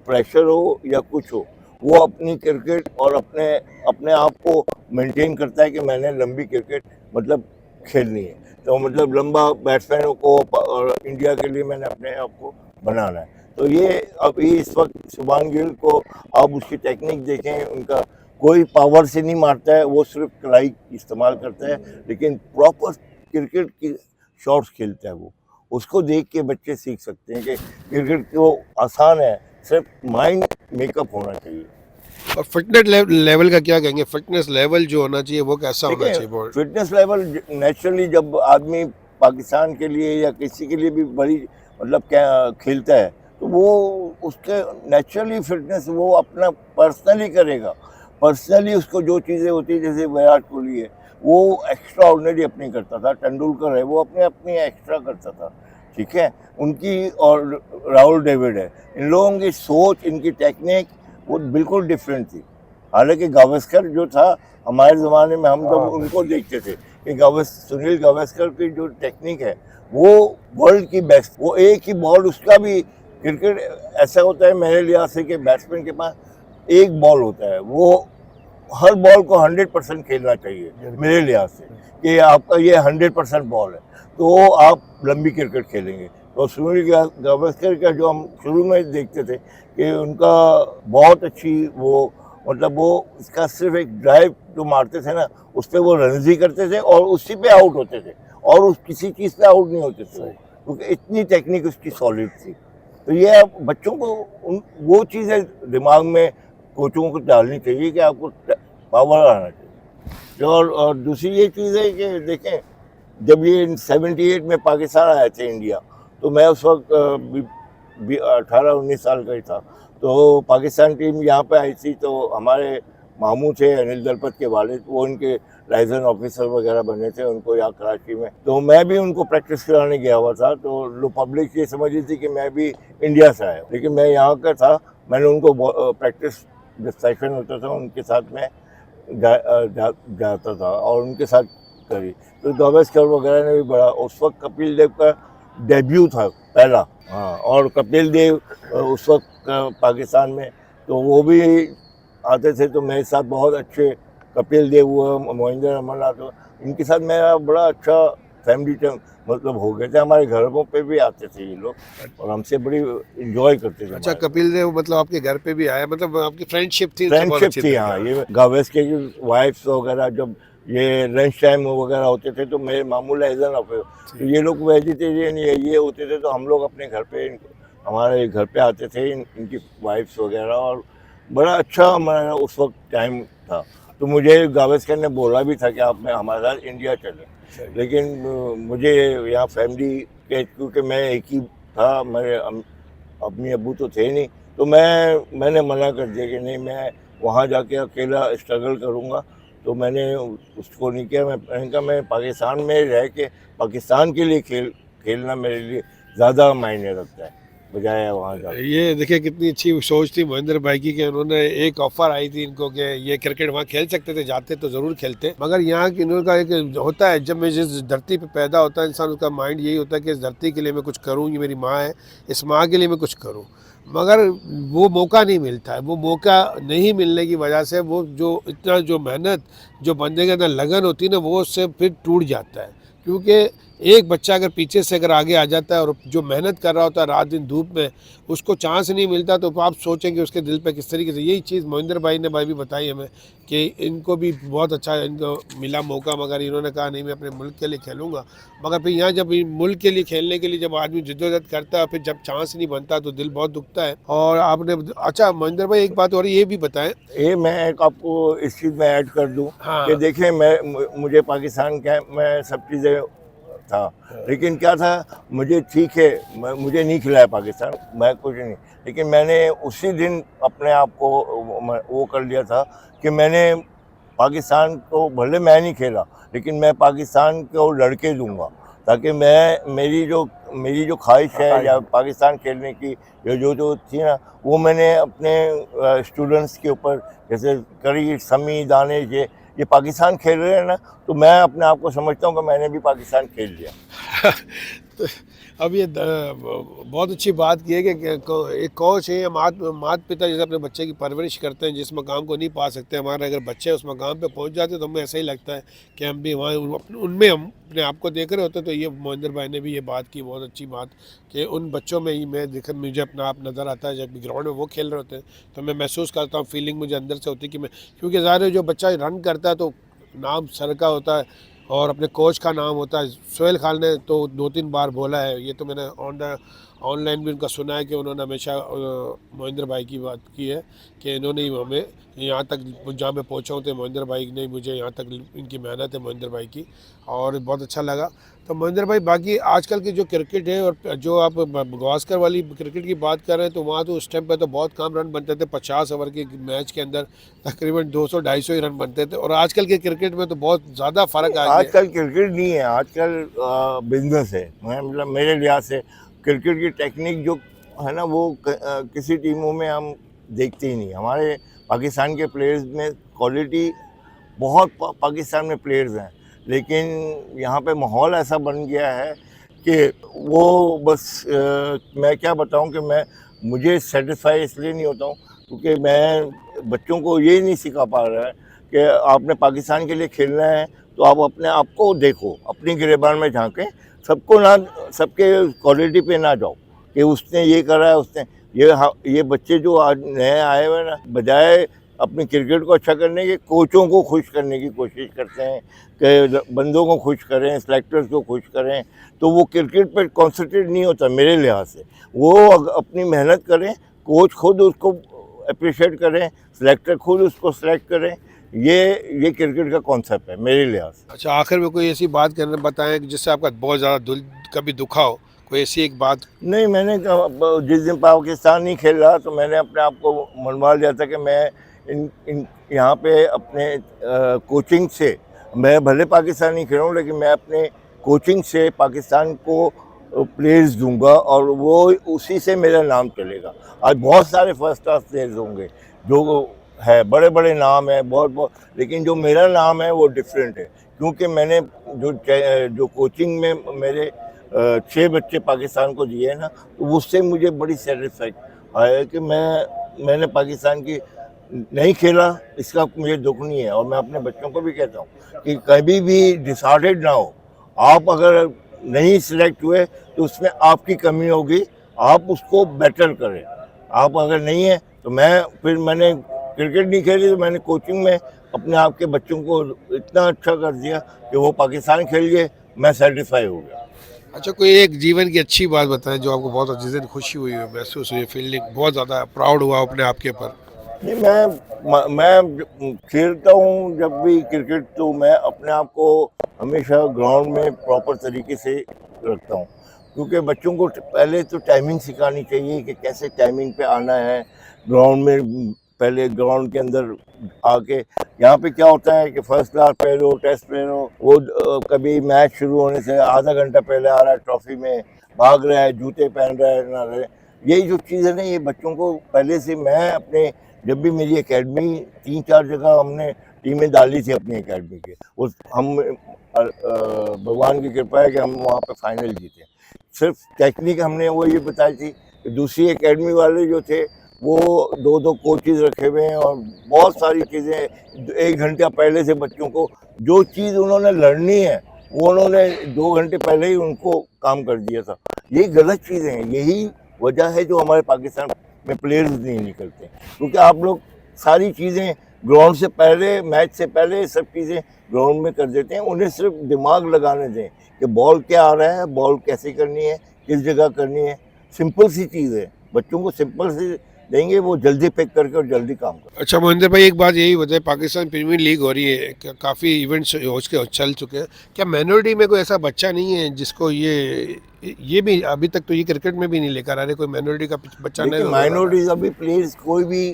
प्रेशर हो या कुछ हो, वो अपनी क्रिकेट और अपने आप को मेंटेन करता है कि मैंने लंबी क्रिकेट मतलब खेलनी है, तो मतलब लंबा बैट्समैन को और इंडिया के लिए मैंने अपने आप को बनाना है। तो ये अभी इस वक्त शुभान गिल को आप उसकी टेक्निक देखें, उनका कोई पावर से नहीं मारता है, वो सिर्फ कलाई इस्तेमाल करता है, लेकिन प्रॉपर क्रिकेट की शॉट्स खेलता है वो। उसको देख के बच्चे सीख सकते हैं कि क्रिकेट तो आसान है, सिर्फ माइंड मेकअप होना चाहिए। और फिटनेस लेवल का क्या कहेंगे? फिटनेस लेवल जो होना चाहिए वो कैसा होना चाहिए? फिटनेस लेवल नेचुरली जब आदमी पाकिस्तान के लिए या किसी के लिए भी बड़ी मतलब क्या खेलता है, तो वो उसके नेचुरली फिटनेस वो अपना पर्सनली करेगा। पर्सनली उसको जो चीज़ें होती है, जैसे विराट कोहली है, वो एक्स्ट्रा ऑर्डिनरी अपनी करता था, तेंदुलकर है, वो अपनी एक्स्ट्रा करता था, ठीक है, उनकी, और राहुल द्रविड़ है, इन लोगों की सोच, इनकी टेक्निक वो बिल्कुल डिफरेंट थी। हालांकि गावस्कर जो था, हमारे ज़माने में हम लोग उनको देखते थे कि सुनील गावस्कर की जो टेक्निक है वो वर्ल्ड की बेस्ट, वो एक ही बॉल, उसका भी क्रिकेट ऐसा होता है मेरे लिहाज से कि बैट्समैन के पास एक बॉल होता है, वो हर बॉल को 100% खेलना चाहिए मेरे लिहाज से, कि आपका ये 100% बॉल है तो आप लंबी क्रिकेट खेलेंगे। तो सुनील गावस्कर का जो हम शुरू में देखते थे कि उनका बहुत अच्छी वो, मतलब वो इसका सिर्फ एक ड्राइव जो मारते थे ना, उस पर वो रन भी करते थे और उसी पे आउट होते थे, और उस किसी चीज़ पे आउट नहीं होते थे, क्योंकि इतनी टेक्निक उसकी सॉलिड थी। तो ये बच्चों को वो चीज़ें दिमाग में कोचों को डालनी चाहिए कि आपको पावर आना चाहिए। और दूसरी ये चीज़ है कि देखें, जब ये 78 में पाकिस्तान आए थे इंडिया, तो मैं उस वक्त 18-19 साल का ही था। तो पाकिस्तान टीम यहाँ पे आई थी, तो हमारे मामू थे अनिल दलपत के वालिद, वो उनके लाइसेंस ऑफिसर वगैरह बने थे उनको यहाँ कराची में। तो मैं भी उनको प्रैक्टिस कराने गया हुआ था। तो लोग पब्लिक ये समझ रही थी कि मैं भी इंडिया से आया, लेकिन मैं यहाँ का था। मैंने उनको प्रैक्टिस जब सेशन होता था उनके साथ में जाता था और उनके साथ करी। तो गावस्कर वगैरह ने भी बड़ा, उस वक्त कपिल देव का डेब्यू था पहला। हाँ, और कपिल देव उस वक्त पाकिस्तान में, तो वो भी आते थे। तो मेरे साथ बहुत अच्छे कपिल देव हुआ, मोहिंदर अमरनाथ हुआ, इनके साथ मेरा बड़ा अच्छा फैमिली टाइम मतलब हो गए थे। हमारे घरों पे भी आते थे ये लोग और हमसे बड़ी इंजॉय करते थे। अच्छा, कपिल देव मतलब आपके घर पे भी आया, मतलब आपकी फ्रेंडशिप थी उनसे बहुत फ्रेंडशिप अच्छी थी। तरह हाँ, की। ये गावस्कर की वाइफ्स वगैरह जब ये लंच टाइम वगैरह होते थे तो मेरे मामू लाइजन तो ये लोग वेजिटेरियन ये होते थे, तो हम लोग अपने घर पे हमारे घर पे आते थे इनकी वाइफ्स वगैरह, और बड़ा अच्छा हमारा उस वक्त टाइम था। तो मुझे गावस्कर ने बोला भी था कि आप मैं हमारे साथ इंडिया चलें, लेकिन मुझे यहाँ फैमिली के, क्योंकि मैं एक ही था, मेरे अम्मी अब्बू तो थे नहीं, तो मैंने मना कर दिया कि नहीं, मैं वहाँ जाके अकेला स्ट्रगल करूँगा। तो मैंने उसको नहीं किया। मैंने कहा मैं पाकिस्तान में रह के पाकिस्तान के लिए खेलना मेरे लिए ज़्यादा मायने रखता है बजाय वहाँ जा। ये देखिए कितनी अच्छी सोच थी महेंद्र भाई की कि उन्होंने, एक ऑफर आई थी इनको कि ये क्रिकेट वहाँ खेल सकते थे, जाते तो ज़रूर खेलते, मगर यहाँ की इन्होंने का एक होता है, जब मैं जिस धरती पे पैदा होता है इंसान, उसका माइंड यही होता है कि इस धरती के लिए मैं कुछ करूँ, ये मेरी माँ है, इस माँ के लिए मैं कुछ करूँ। मगर वो मौका नहीं मिलता है। वो मौका नहीं मिलने की वजह से वो जो इतना जो मेहनत जो बंदे के अंदर लगन होती है ना, वो उससे फिर टूट जाता है। क्योंकि एक बच्चा अगर पीछे से अगर आगे आ जाता है और जो मेहनत कर रहा होता है रात दिन धूप में, उसको चांस नहीं मिलता, तो आप सोचेंगे उसके दिल पे किस तरीके से। यही चीज़ महेंद्र भाई ने भी बताई हमें कि इनको भी बहुत अच्छा इनको मिला मौका, मगर इन्होंने कहा नहीं, मैं अपने मुल्क के लिए खेलूँगा। मगर फिर यहाँ जब मुल्क के लिए खेलने के लिए जब आदमी जिद्दोजहद करता है, फिर जब चांस नहीं बनता तो दिल बहुत दुखता है। और आपने, अच्छा महेंद्र भाई एक बात और ये भी बताएं। ये मैं एक आपको इस चीज़ में ऐड कर दूं हाँ, कि देखिए, मुझे पाकिस्तान कैंप में सब चीज़ें था, लेकिन क्या था, मुझे ठीक है, मुझे नहीं खिलाया पाकिस्तान, मैं कुछ नहीं, लेकिन मैंने उसी दिन अपने आप को वो कर लिया था कि मैंने पाकिस्तान को, भले मैं नहीं खेला, लेकिन मैं पाकिस्तान को लड़के दूंगा, ताकि मेरी जो ख्वाहिश है या पाकिस्तान खेलने की जो थी ना, वो मैंने अपने स्टूडेंट्स के ऊपर, जैसे करी, समी, दानिश, ये पाकिस्तान खेल रहे हैं ना, तो मैं अपने आप को समझता हूँ कि मैंने भी पाकिस्तान खेल लिया। तो अब ये बहुत अच्छी बात की है कि एक कोच है या माता पिता जैसे अपने बच्चे की परवरिश करते हैं, जिस मकाम को नहीं पा सकते, हमारे अगर बच्चे उस मकाम पे पहुंच जाते तो हमें ऐसा ही लगता है कि हम भी वहाँ उनमें हम अपने आप को देख रहे होते। तो ये महेंद्र भाई ने भी ये बात की, बहुत अच्छी बात, कि उन बच्चों में ही मुझे अपना आप नज़र आता है। जब ग्राउंड में वो खेल रहे होते हैं तो मैं महसूस करता हूँ, फीलिंग मुझे अंदर से होती है कि मैं, क्योंकि ज़ाहिर है जो बच्चा रन करता है तो नाम सर का होता है और अपने कोच का नाम होता है। सोहेल खान ने तो 2-3 बार बोला है, ये तो मैंने ऑनलाइन भी उनका सुना है कि उन्होंने हमेशा महेंद्र भाई की बात की है कि इन्होंने ही हमें यहाँ तक जहाँ मैं पहुँचा हूँ, तो महेंद्र भाई ने मुझे यहाँ तक, इनकी मेहनत है महेंद्र भाई की, और बहुत अच्छा लगा। तो महेंद्र भाई, बाकी आजकल की जो क्रिकेट है और जो आप गावस्कर वाली क्रिकेट की बात कर रहे हैं, तो वहाँ तो उस टाइम पर तो बहुत कम रन बनते थे। 50 ओवर के मैच के अंदर तकरीबन 200-250 ही रन बनते थे, और आजकल के क्रिकेट में तो बहुत ज़्यादा फ़र्क आ गया। आजकल क्रिकेट नहीं है, आजकल बिजनेस है। मतलब मेरे लिहाज से क्रिकेट की टेक्निक जो है ना, वो किसी टीमों में हम देखते ही नहीं। हमारे पाकिस्तान के प्लेयर्स में क्वालिटी बहुत, पाकिस्तान में प्लेयर्स हैं, लेकिन यहाँ पे माहौल ऐसा बन गया है कि वो बस मैं क्या बताऊँ कि मुझे सेटिस्फाई इसलिए नहीं होता हूँ क्योंकि मैं बच्चों को ये नहीं सिखा पा रहा है कि आपने पाकिस्तान के लिए खेलना है तो आप अपने आप को देखो, अपनी गिरेबान में झांकें, सबके क्वालिटी पे ना जाओ कि उसने ये करा है, उसने ये बच्चे जो आज नए आए हुए ना, बजाय अपनी क्रिकेट को अच्छा करने के, कोचों को खुश करने की कोशिश करते हैं कि बंदों को खुश करें, सेलेक्टर्स को खुश करें, तो वो क्रिकेट पर कॉन्सेंट्रेट नहीं होता मेरे लिहाज से। वो अपनी मेहनत करें, कोच खुद उसको अप्रिशिएट करें, सेलेक्टर खुद उसको सेलेक्ट करें, ये क्रिकेट का कॉन्सेप्ट है मेरे लिहाज से। अच्छा, आखिर में कोई ऐसी बात करना बताएं जिससे आपका बहुत ज़्यादा दिल कभी दुखा हो, कोई ऐसी एक बात। नहीं, मैंने जिस दिन पाकिस्तान नहीं खेल रहा तो मैंने अपने आप को मनवा लिया था कि मैं इन यहाँ पे अपने कोचिंग से, मैं भले पाकिस्तान नहीं खेला हूँ लेकिन मैं अपने कोचिंग से पाकिस्तान को प्लेयर्स दूंगा और वो उसी से मेरा नाम चलेगा। आज बहुत सारे फर्स्ट क्लास प्लेयर्स होंगे जो है, बड़े बड़े नाम है बहुत बहुत, लेकिन जो मेरा नाम है वो डिफरेंट है, क्योंकि मैंने जो कोचिंग में मेरे 6 बच्चे पाकिस्तान को दिए हैं ना, तो उससे मुझे बड़ी सेटिस्फैक्शन है कि मैंने पाकिस्तान की नहीं खेला, इसका मुझे दुख नहीं है। और मैं अपने बच्चों को भी कहता हूँ कि कभी भी डिसऑर्डर्ड ना हो। आप अगर नहीं सिलेक्ट हुए तो उसमें आपकी कमी होगी, आप उसको बेटर करें। आप अगर नहीं है तो मैंने क्रिकेट नहीं खेली तो मैंने कोचिंग में अपने आप के बच्चों को इतना अच्छा कर दिया कि वो पाकिस्तान खेल गए, मैं सेटिस्फाई हो गया। अच्छा, कोई एक जीवन की अच्छी बात बताएं जो आपको बहुत जिस दिन खुशी हुई हो, महसूस हुई, फीलिंग बहुत ज़्यादा प्राउड हुआ अपने आप के ऊपर। नहीं, मैं खेलता हूँ जब भी क्रिकेट, तो मैं अपने आप को हमेशा ग्राउंड में प्रॉपर तरीके से रखता हूँ, क्योंकि बच्चों को पहले तो टाइमिंग सिखानी चाहिए कि कैसे टाइमिंग पे आना है ग्राउंड में। पहले ग्राउंड के अंदर आके, यहाँ पे क्या होता है कि फर्स्ट क्लास प्लेयर हो, टेस्ट प्लेयर हो, वो कभी मैच शुरू होने से आधा घंटा पहले आ रहा है, ट्रॉफी में भाग रहा है, जूते पहन रहा है ना रहे। यही जो चीज़ है ना, ये बच्चों को पहले से, मैं अपने जब भी मेरी एकेडमी 3-4 जगह हमने टीमें डाली थी अपनी एकेडमी के, उस हम भगवान की कृपा है कि हम वहाँ पे फाइनल जीते। सिर्फ टेक्निक हमने वो ये बताई थी कि दूसरी एकेडमी वाले जो थे वो 2-2 कोचेज रखे हुए हैं और बहुत सारी चीज़ें 1 घंटा पहले से बच्चों को जो चीज़ उन्होंने लड़नी है वो उन्होंने 2 घंटे पहले ही उनको काम कर दिया था। ये गलत चीज़ें हैं, यही वजह है जो हमारे पाकिस्तान में प्लेयर्स नहीं निकलते, क्योंकि आप लोग सारी चीज़ें ग्राउंड से पहले, मैच से पहले सब चीज़ें ग्राउंड में कर देते हैं। उन्हें सिर्फ दिमाग लगाने दें कि बॉल क्या आ रहा है, बॉल कैसे करनी है, किस जगह करनी है। सिंपल सी चीज़ है, बच्चों को सिंपल सी देंगे वो जल्दी पिक करके और जल्दी काम कर। अच्छा मोहिंदर भाई, एक बात यही बताए, पाकिस्तान प्रीमियर लीग हो रही है, काफ़ी इवेंट्स हो के चल चुके हैं, क्या माइनॉरिटी में कोई ऐसा बच्चा नहीं है जिसको ये भी अभी तक तो ये क्रिकेट में भी नहीं लेकर आ रहे, कोई माइनॉरिटी का बच्चा नहीं? देखिए, माइनॉरिटीज अभी प्लेयर्स कोई भी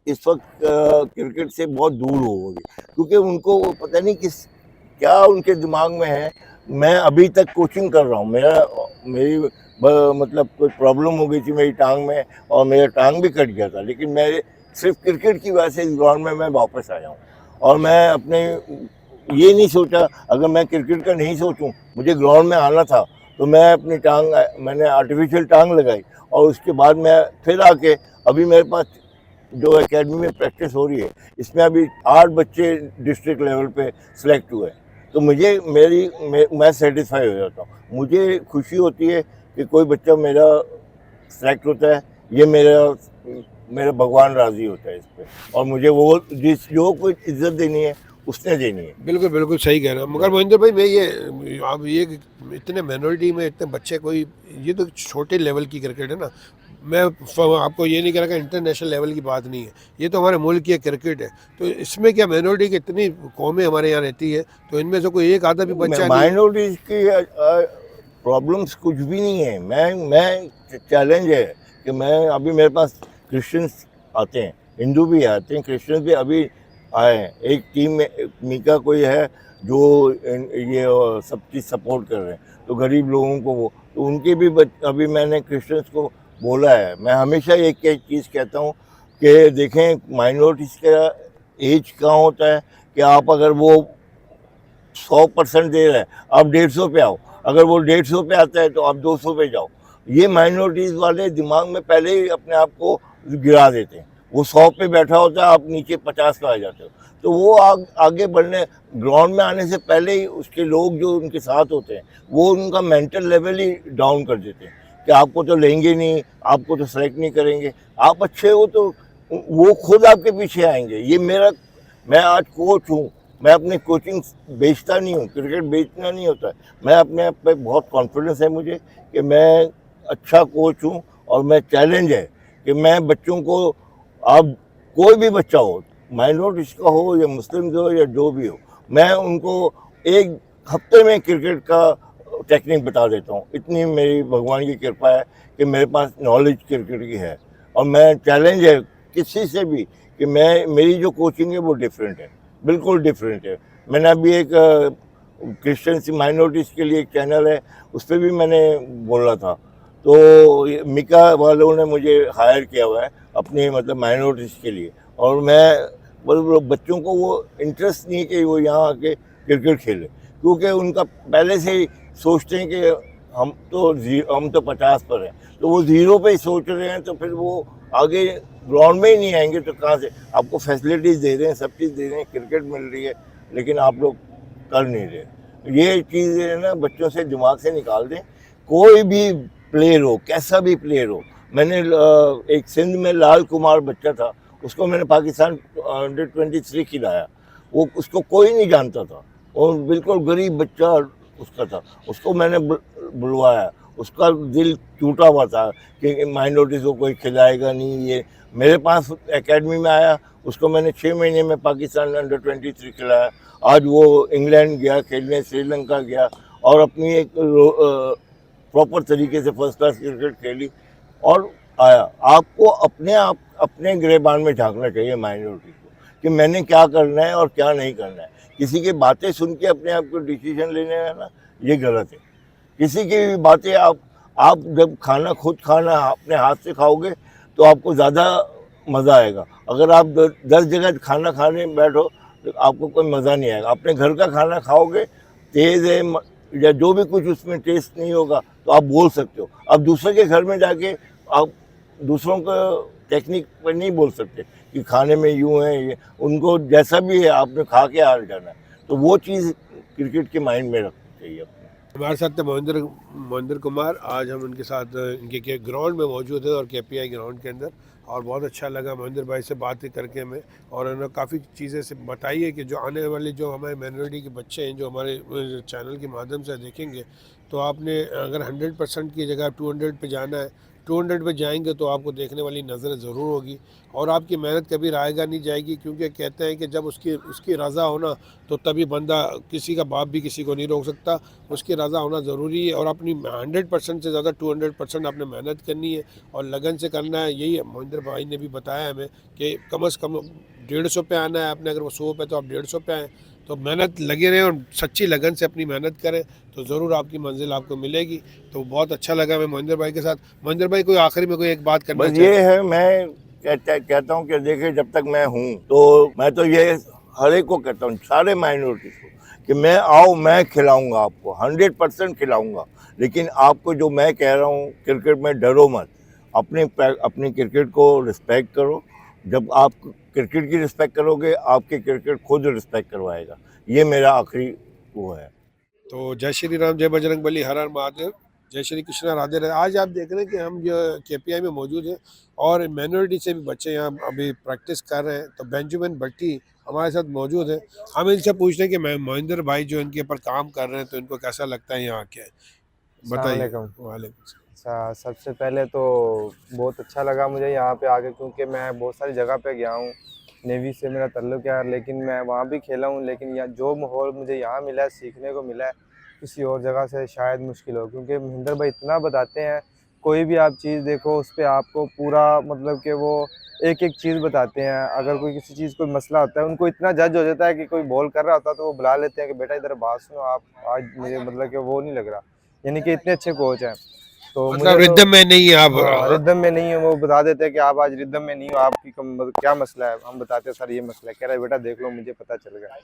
इस वक्त क्रिकेट से बहुत दूर हो गए, क्योंकि उनको पता नहीं क्या उनके दिमाग में है। मैं अभी तक कोचिंग कर रहा हूँ, मेरी मतलब कोई प्रॉब्लम हो गई थी मेरी टांग में और मेरा टांग भी कट गया था, लेकिन मैं सिर्फ क्रिकेट की वजह से इस ग्राउंड में मैं वापस आया हूँ। और मैं अपने ये नहीं सोचा, अगर मैं क्रिकेट का नहीं सोचूं, मुझे ग्राउंड में आना था तो मैं अपनी मैंने आर्टिफिशियल टांग लगाई और उसके बाद मैं फिर आके, अभी मेरे पास जो एकेडमी में प्रैक्टिस हो रही है, इसमें अभी 8 बच्चे डिस्ट्रिक्ट लेवल पे सिलेक्ट हुए। तो मैं सेटिस्फाई हो जाता हूँ। मुझे खुशी होती है कि कोई बच्चा मेरा सेलेक्ट होता है, ये मेरा भगवान राजी होता है इस पे, और मुझे वो जो कोई इज्जत देनी है उसने देनी है। बिल्कुल बिल्कुल सही कह रहे हैं, मगर मोहिंदर भाई मैं ये, अब ये इतने माइनॉरिटी में इतने बच्चे, कोई ये तो छोटे लेवल की क्रिकेट है ना, मैं आपको ये नहीं कह रहा कि इंटरनेशनल लेवल की बात नहीं है, ये तो हमारे मुल्क की क्रिकेट है, तो इसमें क्या माइनॉरिटी की इतनी कौमें हमारे यहाँ रहती है, तो इनमें से कोई एक आधा भी बच्चा माइनॉरिटीज की प्रॉब्लम्स कुछ भी नहीं है। मैं चैलेंज है कि अभी मेरे पास क्रिश्चियंस आते हैं, हिंदू भी आते हैं, क्रिश्चियंस भी अभी आए हैं। एक टीम में मीका कोई है जो ये सब चीज़ सपोर्ट कर रहे हैं, तो गरीब लोगों को वो, तो उनके भी अभी मैंने क्रिश्चियंस को बोला है। मैं हमेशा एक चीज़ कहता हूँ कि देखें, माइनॉरिटीज़ का एज कहाँ होता है कि आप अगर वो 100% दे रहा है, आप 150 पे आओ, अगर वो 150 पे आता है तो आप 200 पे जाओ। ये माइनॉरिटीज़ वाले दिमाग में पहले ही अपने आप को गिरा देते हैं। वो 100 पे बैठा होता है, आप नीचे 50 पे आ जाते हो, तो वो आगे बढ़ने, ग्राउंड में आने से पहले ही उसके लोग जो उनके साथ होते हैं वो उनका मेंटल लेवल ही डाउन कर देते हैं कि आपको तो लेंगे नहीं, आपको तो सेलेक्ट नहीं करेंगे, आप अच्छे हो तो वो खुद आपके पीछे आएंगे। मैं आज कोच हूँ, मैं अपनी कोचिंग बेचता नहीं हूँ, क्रिकेट बेचना नहीं होता है। मैं अपने आप पे बहुत कॉन्फिडेंस है मुझे कि मैं अच्छा कोच हूँ, और मैं चैलेंज है कि मैं बच्चों को, अब कोई भी बच्चा हो, माइनॉरिटीज का हो या मुस्लिम हो या जो भी हो, मैं उनको एक हफ्ते में क्रिकेट का टेक्निक बता देता हूँ। इतनी मेरी भगवान की कृपा है कि मेरे पास नॉलेज क्रिकेट की है। और मैं चैलेंज है किसी से भी कि मेरी जो कोचिंग है वो डिफरेंट है, बिल्कुल डिफरेंट है। मैंने अभी एक क्रिश्चियन माइनॉरिटीज़ के लिए एक चैनल है, उस पर भी मैंने बोला था। तो मिका वालों ने मुझे हायर किया हुआ है अपने मतलब माइनॉरिटीज़ के लिए, और मैं वो बच्चों को वो इंटरेस्ट नहीं है कि वो यहाँ आके क्रिकेट खेले, क्योंकि उनका पहले से ही सोचते हैं कि हम तो 50 पर हैं, तो वो ज़ीरो पे ही सोच रहे हैं, तो फिर वो आगे ग्राउंड में ही नहीं आएंगे। तो कहाँ से आपको फैसिलिटीज़ दे रहे हैं, सब चीज़ दे रहे हैं, क्रिकेट मिल रही है, लेकिन आप लोग कर नहीं रहे। ये चीज़ ना बच्चों से दिमाग से निकाल दें। कोई भी प्लेयर हो, कैसा भी प्लेयर हो, मैंने एक सिंध में लाल कुमार बच्चा था, उसको मैंने पाकिस्तान अंडर-23 खिलाया। वो उसको कोई नहीं जानता था, और बिल्कुल गरीब बच्चा उसका था, उसको मैंने बुलवाया। उसका दिल टूटा हुआ था कि माइनॉरिटीज़ को कोई खिलाएगा नहीं। ये मेरे पास एकेडमी में आया, उसको मैंने 6 महीने में पाकिस्तान अंडर-23 खिलाया। आज वो इंग्लैंड गया खेलने, श्रीलंका गया, और अपनी एक प्रॉपर तरीके से फर्स्ट क्लास क्रिकेट खेली और आया। आपको अपने गिरेबान में झांकना चाहिए माइनॉरिटी को, कि मैंने क्या करना है और क्या नहीं करना है। किसी की बातें सुन के अपने आप को डिसीजन लेने है ना, ये गलत है। किसी की भी बातें आप जब खुद खाना अपने हाथ से खाओगे तो आपको ज़्यादा मज़ा आएगा। अगर आप 10 जगह खाना खाने बैठो तो आपको कोई मज़ा नहीं आएगा। अपने घर का खाना खाओगे, तेज़ है या जो भी कुछ उसमें टेस्ट नहीं होगा तो आप बोल सकते हो। अब दूसरे के घर में जाके आप दूसरों का टेक्निक पर नहीं बोल सकते कि खाने में यूँ है, ये उनको जैसा भी है आपने खा के हार जाना है। तो वो चीज़ क्रिकेट के माइंड में रखनी चाहिए अपने। हमारे साथ थे मोहिंदर कुमार। आज हम उनके साथ इनके ग्राउंड में मौजूद हैं और केपीआई ग्राउंड के अंदर, और बहुत अच्छा लगा मोहिंदर भाई से बात करके हमें। और उन्होंने काफ़ी चीज़ें से बताई है कि जो आने वाले जो हमारे माइनॉरिटी के बच्चे हैं जो हमारे चैनल के माध्यम से देखेंगे, तो आपने अगर 100% की जगह 200 पे जाना है, 200 पे जाएंगे तो आपको देखने वाली नज़र ज़रूर होगी, और आपकी मेहनत कभी रायगा नहीं जाएगी। क्योंकि कहते हैं कि जब उसकी रज़ा होना तो तभी बंदा, किसी का बाप भी किसी को नहीं रोक सकता, उसकी रज़ा होना ज़रूरी है। और अपनी 100% से ज़्यादा 200% आपने मेहनत करनी है और लगन से करना है। यही मोहिंदर भाई ने भी बताया हमें कि कम से कम 150 पे आना है आपने, अगर वो 100 पे तो आप 150 पे आएँ। तो मेहनत लगे रहें और सच्ची लगन से अपनी मेहनत करें तो ज़रूर आपकी मंजिल आपको मिलेगी। तो बहुत अच्छा लगा मैं मोहिंदर भाई के साथ। मोहिंदर भाई कोई आखिरी में कोई एक बात करना बस ये है, मैं कहता हूँ कि देखिए जब तक मैं हूँ तो मैं तो ये हर एक को कहता हूँ, सारे माइनॉरिटीज़ को, कि मैं आओ, मैं खिलाऊंगा आपको, 100% खिलाऊंगा। लेकिन आपको जो मैं कह रहा हूँ, क्रिकेट में डरो मत, अपनी क्रिकेट को रिस्पेक्ट करो। जब आप क्रिकेट की रिस्पेक्ट करोगे, आपके क्रिकेट खुद रिस्पेक्ट करवाएगा। ये मेरा आखिरी वो है। तो जय श्री राम, जय बजरंग बली, हर हर महादेव, जय श्री कृष्णा, राधे राधे। आज आप देख रहे हैं कि हम जो केपीआई में मौजूद हैं और माइनॉरिटी से भी बच्चे यहाँ अभी प्रैक्टिस कर रहे हैं। तो बेंजामिन भट्टी हमारे साथ मौजूद है। हम इनसे पूछ रहे हैं कि मोहिंदर भाई जो इनके ऊपर काम कर रहे हैं तो इनको कैसा लगता है यहाँ के, बताइए। अस्सलामुअलैकुम। वालेकुम सलाम। अच्छा, सबसे पहले तो बहुत अच्छा लगा मुझे यहाँ पे आके, क्योंकि मैं बहुत सारी जगह पे गया हूँ। नेवी से मेरा ताल्लुक़ है, लेकिन मैं वहाँ भी खेला हूँ, लेकिन यहाँ जो माहौल मुझे यहाँ मिला है, सीखने को मिला है, किसी और जगह से शायद मुश्किल हो। क्योंकि मोहिंदर भाई इतना बताते हैं, कोई भी आप चीज़ देखो उस पर आपको पूरा मतलब कि वो एक एक चीज़ बताते हैं। अगर कोई किसी चीज़ कोई मसला होता है, उनको इतना जज हो जाता है कि कोई बॉल कर रहा होता है तो वो बुला लेते हैं कि बेटा इधर बात सुनो आप, आज मुझे मतलब कि वो नहीं लग रहा। यानी कि इतने अच्छे कोच हैं। तो मतलब मुझे रिदम में नहीं है आप। रिदम में नहीं है, वो बता देते हैं कि आप आज रिदम में नहीं हो, आपकी क्या मसला है। हम बताते हैं सर ये मसला है, कह रहा है बेटा देख लो मुझे पता चल गया।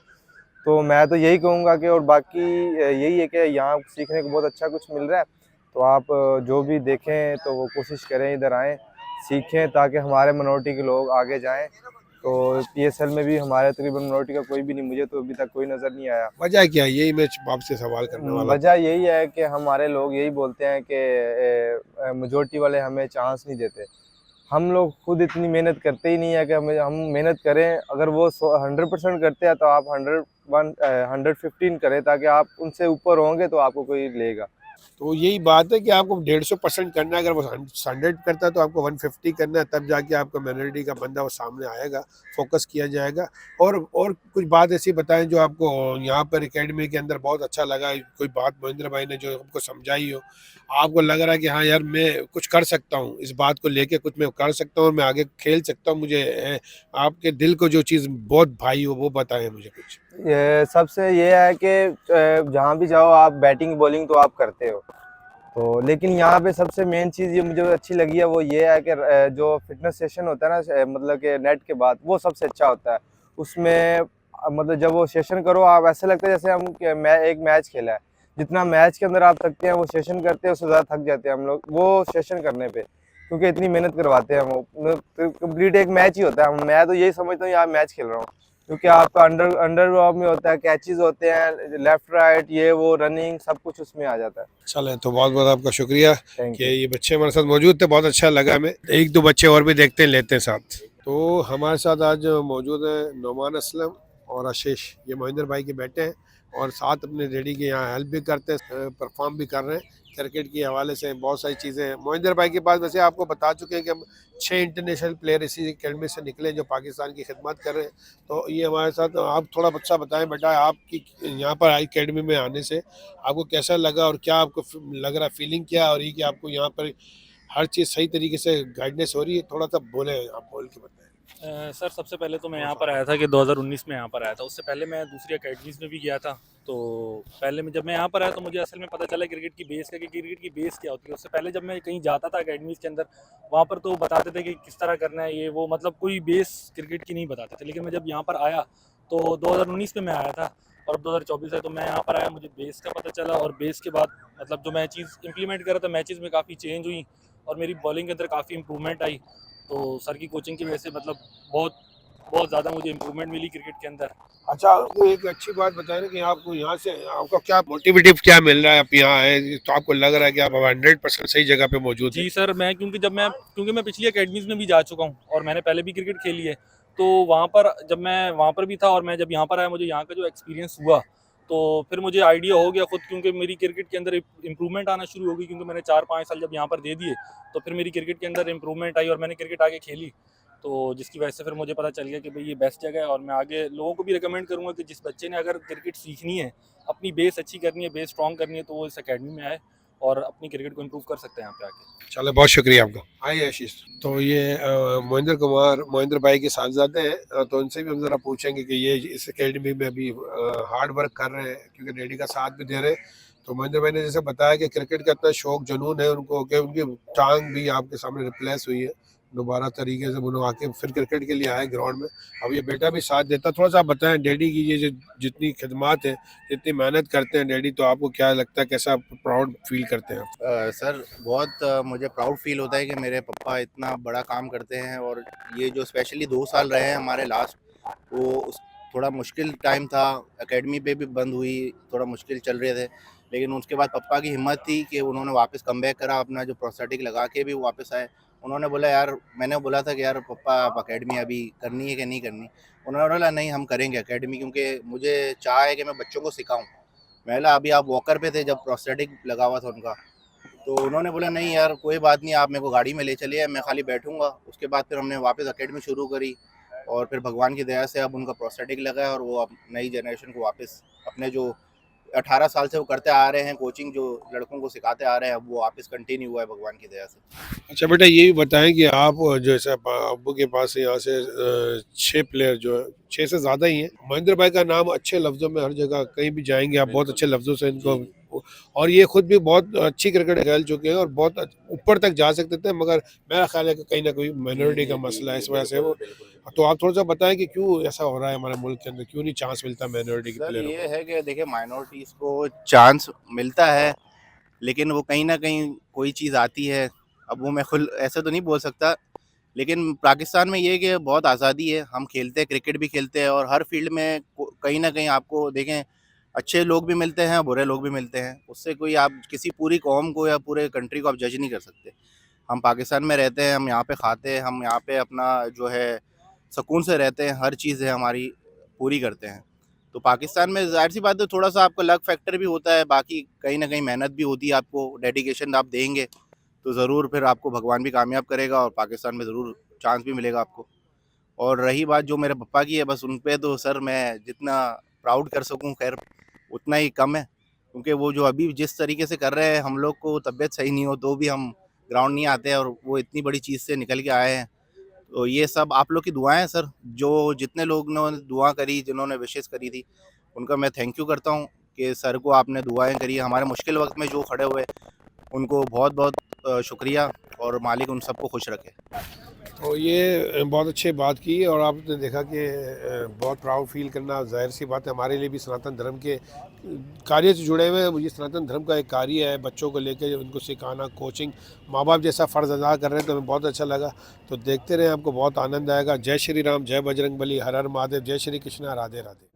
तो मैं तो यही कहूँगा कि, और बाकी यही है कि यहाँ सीखने को बहुत अच्छा कुछ मिल रहा है। तो आप जो भी देखें तो वो कोशिश करें, इधर आएँ, सीखें, ताकि हमारे मिनॉरिटी के लोग आगे जाएँ। तो पीएसएल में भी हमारे तकरीबन मिनॉरिटी का कोई भी नहीं, मुझे तो अभी तक कोई नज़र नहीं आया। वजह क्या है, यही मैं आपसे सवाल करने वाला था। वजह यही है कि हमारे लोग यही बोलते हैं कि मेजोरिटी वाले हमें चांस नहीं देते। हम लोग खुद इतनी मेहनत करते ही नहीं है कि हम मेहनत करें। अगर वो 100% करते हैं तो आप 115 करें, ताकि आप उनसे ऊपर होंगे तो आपको कोई लेगा। तो यही बात है कि आपको 150% करना है, अगर वो 100 करता है तो आपको 150 करना है, तब जाके आपका माइनॉरिटी का बंदा वो सामने आएगा, फोकस किया जाएगा। और कुछ बात ऐसी बताएं जो आपको यहाँ पर एकेडमी के अंदर बहुत अच्छा लगा, कोई बात महेंद्र भाई ने जो आपको समझाई हो, आपको लग रहा है कि हाँ यार मैं कुछ कर सकता हूँ, इस बात को लेके कुछ मैं कर सकता हूँ और मैं आगे खेल सकता हूँ, मुझे आपके दिल को जो चीज़ बहुत भाई हो वो बताएं मुझे कुछ। ये सबसे ये है कि जहाँ भी जाओ आप बैटिंग बॉलिंग तो आप करते हो, तो लेकिन यहाँ पे सबसे मेन चीज़ ये मुझे अच्छी लगी है वो ये है कि जो फिटनेस सेशन होता है ना, मतलब कि नेट के बाद वो सबसे अच्छा होता है। उसमें मतलब जब वो सेशन करो आप ऐसा लगता है जैसे हम एक मैच खेला है। जितना मैच के अंदर आप थकते हैं वो सेशन करते हैं उससे ज़्यादा थक जाते हैं हम लोग वो सेशन करने पे, क्योंकि इतनी मेहनत करवाते हैं वो कंप्लीट एक मैच ही होता है। मैं तो यही समझता हूँ यार मैच खेल रहा हूँ, क्योंकि आपका अंडर अंडर में होता है, कैचेस होते हैं लेफ्ट राइट ये वो रनिंग सब कुछ उसमें आ जाता है। चले तो बहुत बहुत आपका शुक्रिया थैंक कि यू। ये बच्चे हमारे साथ मौजूद थे, बहुत अच्छा लगा हमें। एक दो बच्चे और भी देखते हैं, लेते हैं साथ। तो हमारे साथ आज मौजूद है नोमान असलम और आशीष, ये महेंद्र भाई के बेटे हैं और साथ अपने डैडी के यहाँ हेल्प भी करते हैं, परफॉर्म भी कर रहे हैं क्रिकेट के हवाले से। बहुत सारी चीज़ें हैं महेंद्र भाई के पास, वैसे आपको बता चुके हैं कि हम 6 इंटरनेशनल प्लेयर इसी अकेडमी से निकले जो पाकिस्तान की खिदमत कर रहे हैं। तो ये हमारे साथ, आप थोड़ा बच्चा बताएं बेटा, आपकी यहाँ पर आई अकेडमी में आने से आपको कैसा लगा और क्या आपको लग रहा, फीलिंग क्या हो रही है कि आपको यहाँ पर हर चीज़ सही तरीके से गाइडेंस हो रही है? थोड़ा सा बोले, आप बोल के बताएं। सर सबसे पहले तो मैं यहाँ पर आया था कि 2019 में यहाँ पर आया था। उससे पहले मैं दूसरी अकेडमीज़ में भी गया था। तो पहले में जब मैं यहाँ पर आया तो मुझे असल में पता चला क्रिकेट की बेस का, कि क्रिकेट की बेस क्या होती है। उससे पहले जब मैं कहीं जाता था अकेडमीज़ के अंदर, वहाँ पर तो बताते थे कि किस तरह करना है ये वो, मतलब कोई बेस क्रिकेट की नहीं बताते थे। लेकिन मैं जब यहाँ पर आया तो 2019 में मैं आया था और अब 2024 है, तो मैं यहाँ पर आया, मुझे बेस का पता चला। और बेस के बाद मतलब जो मैं चीज़ इंप्लीमेंट कर रहा था मैचेज़ में, काफ़ी चेंज हुई और मेरी बॉलिंग के अंदर काफ़ी इंप्रूवमेंट आई। तो सर की कोचिंग की वजह से मतलब बहुत बहुत ज़्यादा मुझे इम्प्रूवमेंट मिली क्रिकेट के अंदर। अच्छा, आपको एक अच्छी बात बताएं ना कि आपको यहाँ से आपका क्या मोटिवेटिव क्या मिल रहा है? आप यहाँ आए तो आपको लग रहा है कि आप 100% सही जगह पे मौजूद हैं। जी सर, मैं क्योंकि मैं पिछली अकेडमीज़ में भी जा चुका हूँ और मैंने पहले भी क्रिकेट खेली है। तो वहाँ पर जब मैं वहाँ पर भी था और मैं जब यहाँ पर आया, मुझे यहाँ का जो एक्सपीरियंस हुआ तो फिर मुझे आइडिया हो गया खुद, क्योंकि मेरी क्रिकेट के अंदर इम्प्रूवमेंट आना शुरू हो गई। क्योंकि मैंने 4-5 साल जब यहाँ पर दे दिए तो फिर मेरी क्रिकेट के अंदर इम्प्रूवमेंट आई और मैंने क्रिकेट आगे खेली। तो जिसकी वजह से फिर मुझे पता चल गया कि भाई ये बेस्ट जगह है। और मैं आगे लोगों को भी रिकमेंड करूँगा कि जिस बच्चे ने अगर क्रिकेट सीखनी है, अपनी बेस अच्छी करनी है, बेस स्ट्रॉन्ग करनी है, तो वो इस अकेडमी में आए और अपनी क्रिकेट को इम्प्रूव कर सकते हैं यहाँ पे आके। चलो बहुत शुक्रिया आपका। आइए आशीष। तो ये महेंद्र कुमार महेंद्र भाई के साथजादे हैं, तो इनसे भी हम जरा पूछेंगे कि ये इस एकेडमी में अभी हार्ड वर्क कर रहे हैं क्योंकि डैडी का साथ भी दे रहे हैं। तो महेंद्र भाई ने जैसे बताया कि क्रिकेट का इतना शौक जुनून है उनको कि उनकी टांग भी आपके सामने रिप्लेस हुई है दोबारा तरीके से, उन्होंने आके फिर क्रिकेट के लिए आए ग्राउंड में। अब ये बेटा भी साथ देता, थोड़ा सा आप बताएं डैडी की ये जो जितनी खिदमत है, जितनी मेहनत करते हैं डैडी, तो आपको क्या लगता है, कैसा प्राउड फील करते हैं आप? सर बहुत मुझे प्राउड फील होता है कि मेरे पापा इतना बड़ा काम करते हैं। और ये जो स्पेशली 2 साल रहे हैं हमारे लास्ट, वो थोड़ा मुश्किल टाइम था, एकेडमी पे भी बंद हुई, थोड़ा मुश्किल चल रहे थे। लेकिन उसके बाद पापा की हिम्मत थी कि उन्होंने वापस कमबैक करा, अपना जो प्रोस्थेटिक लगा के भी वापस आए। उन्होंने बोला यार, मैंने बोला था कि यार पापा आप अकेडमी अभी करनी है कि नहीं करनी। उन्होंने बोला नहीं हम करेंगे अकेडमी, क्योंकि मुझे चाह है कि मैं बच्चों को सिखाऊँ। मैं बोला अभी आप वॉकर पे थे जब प्रोस्थेटिक लगा हुआ था उनका, तो उन्होंने बोला नहीं यार कोई बात नहीं, आप मेरे को गाड़ी में ले चलिए, मैं खाली बैठूंगा। उसके बाद फिर हमने वापस अकेडमी शुरू करी और फिर भगवान की दया से अब उनका प्रोस्थेटिक लगा है और वो अब नई जनरेशन को वापस अपने जो 18 साल से वो करते आ रहे हैं, कोचिंग जो लड़कों को सिखाते आ रहे हैं, अब वो वापस कंटिन्यू हुआ है भगवान की दया से। अच्छा बेटा, ये भी बताएं कि आप जैसे अब्बू के पास यहाँ से 6 प्लेयर जो है, 6 से ज़्यादा ही हैं। महेंद्र भाई का नाम अच्छे लफ्ज़ों में हर जगह कहीं भी जाएंगे आप, बहुत अच्छे लफ्ज़ों से इनको, और ये खुद भी बहुत अच्छी क्रिकेट खेल चुके हैं और बहुत ऊपर तक जा सकते थे, मगर मेरा ख्याल है कि कहीं ना कहीं माइनॉरिटी का मसला है, इस वजह से वो। तो आप थोड़ा सा बताएं कि क्यों ऐसा हो रहा है हमारे मुल्क के अंदर, क्यों नहीं चांस मिलता माइनॉरिटी के सर प्लेयरों ये को? है कि देखिए माइनॉरिटीज़ को चांस मिलता है, लेकिन वो कहीं ना कहीं कोई चीज़ आती है। अब वो मैं खुद ऐसे तो नहीं बोल सकता, लेकिन पाकिस्तान में ये है कि बहुत आज़ादी है, हम खेलते हैं, क्रिकेट भी खेलते हैं और हर फील्ड में कहीं ना कहीं आपको देखें अच्छे लोग भी मिलते हैं, बुरे लोग भी मिलते हैं। उससे कोई आप किसी पूरी कौम को या पूरे कंट्री को आप जज नहीं कर सकते। हम पाकिस्तान में रहते हैं, हम यहाँ पे खाते हैं, हम यहाँ पे अपना जो है सुकून से रहते हैं, हर चीज़ है हमारी पूरी करते हैं। तो पाकिस्तान में ज़ाहिर सी बात है थोड़ा सा आपका लक फैक्टर भी होता है, बाकी कहीं ना कहीं मेहनत भी होती है, आपको डेडिकेशन आप देंगे तो ज़रूर फिर आपको भगवान भी कामयाब करेगा और पाकिस्तान में ज़रूर चांस भी मिलेगा आपको। और रही बात जो मेरे पापा की है, बस उन पे तो सर मैं जितना प्राउड कर सकूं खैर उतना ही कम है, क्योंकि वो जो अभी जिस तरीके से कर रहे हैं, हम लोग को तबीयत सही नहीं हो तो भी हम ग्राउंड नहीं आते हैं और वो इतनी बड़ी चीज़ से निकल के आए हैं। तो ये सब आप लोग की दुआएं हैं सर, जो जितने लोग ने दुआ करी, जिन्होंने विशेस करी थी, उनका मैं थैंक यू करता हूँ कि सर को आपने दुआएं करी, हमारे मुश्किल वक्त में जो खड़े हुए उनको बहुत बहुत शुक्रिया और मालिक उन सबको खुश रखे। तो ये बहुत अच्छी बात की और आपने देखा कि बहुत प्राउड फील करना जाहिर सी बात है, हमारे लिए भी सनातन धर्म के कार्य से जुड़े हुए हैं। ये सनातन धर्म का एक कार्य है, बच्चों को लेकर उनको सिखाना, कोचिंग, माँ बाप जैसा फ़र्ज़ अदा कर रहे हैं, तो हमें बहुत अच्छा लगा। तो देखते रहें, आपको बहुत आनंद आएगा। जय श्री राम, जय बजरंगबली, हर हर महादेव, जय श्री कृष्णा, राधे राधे।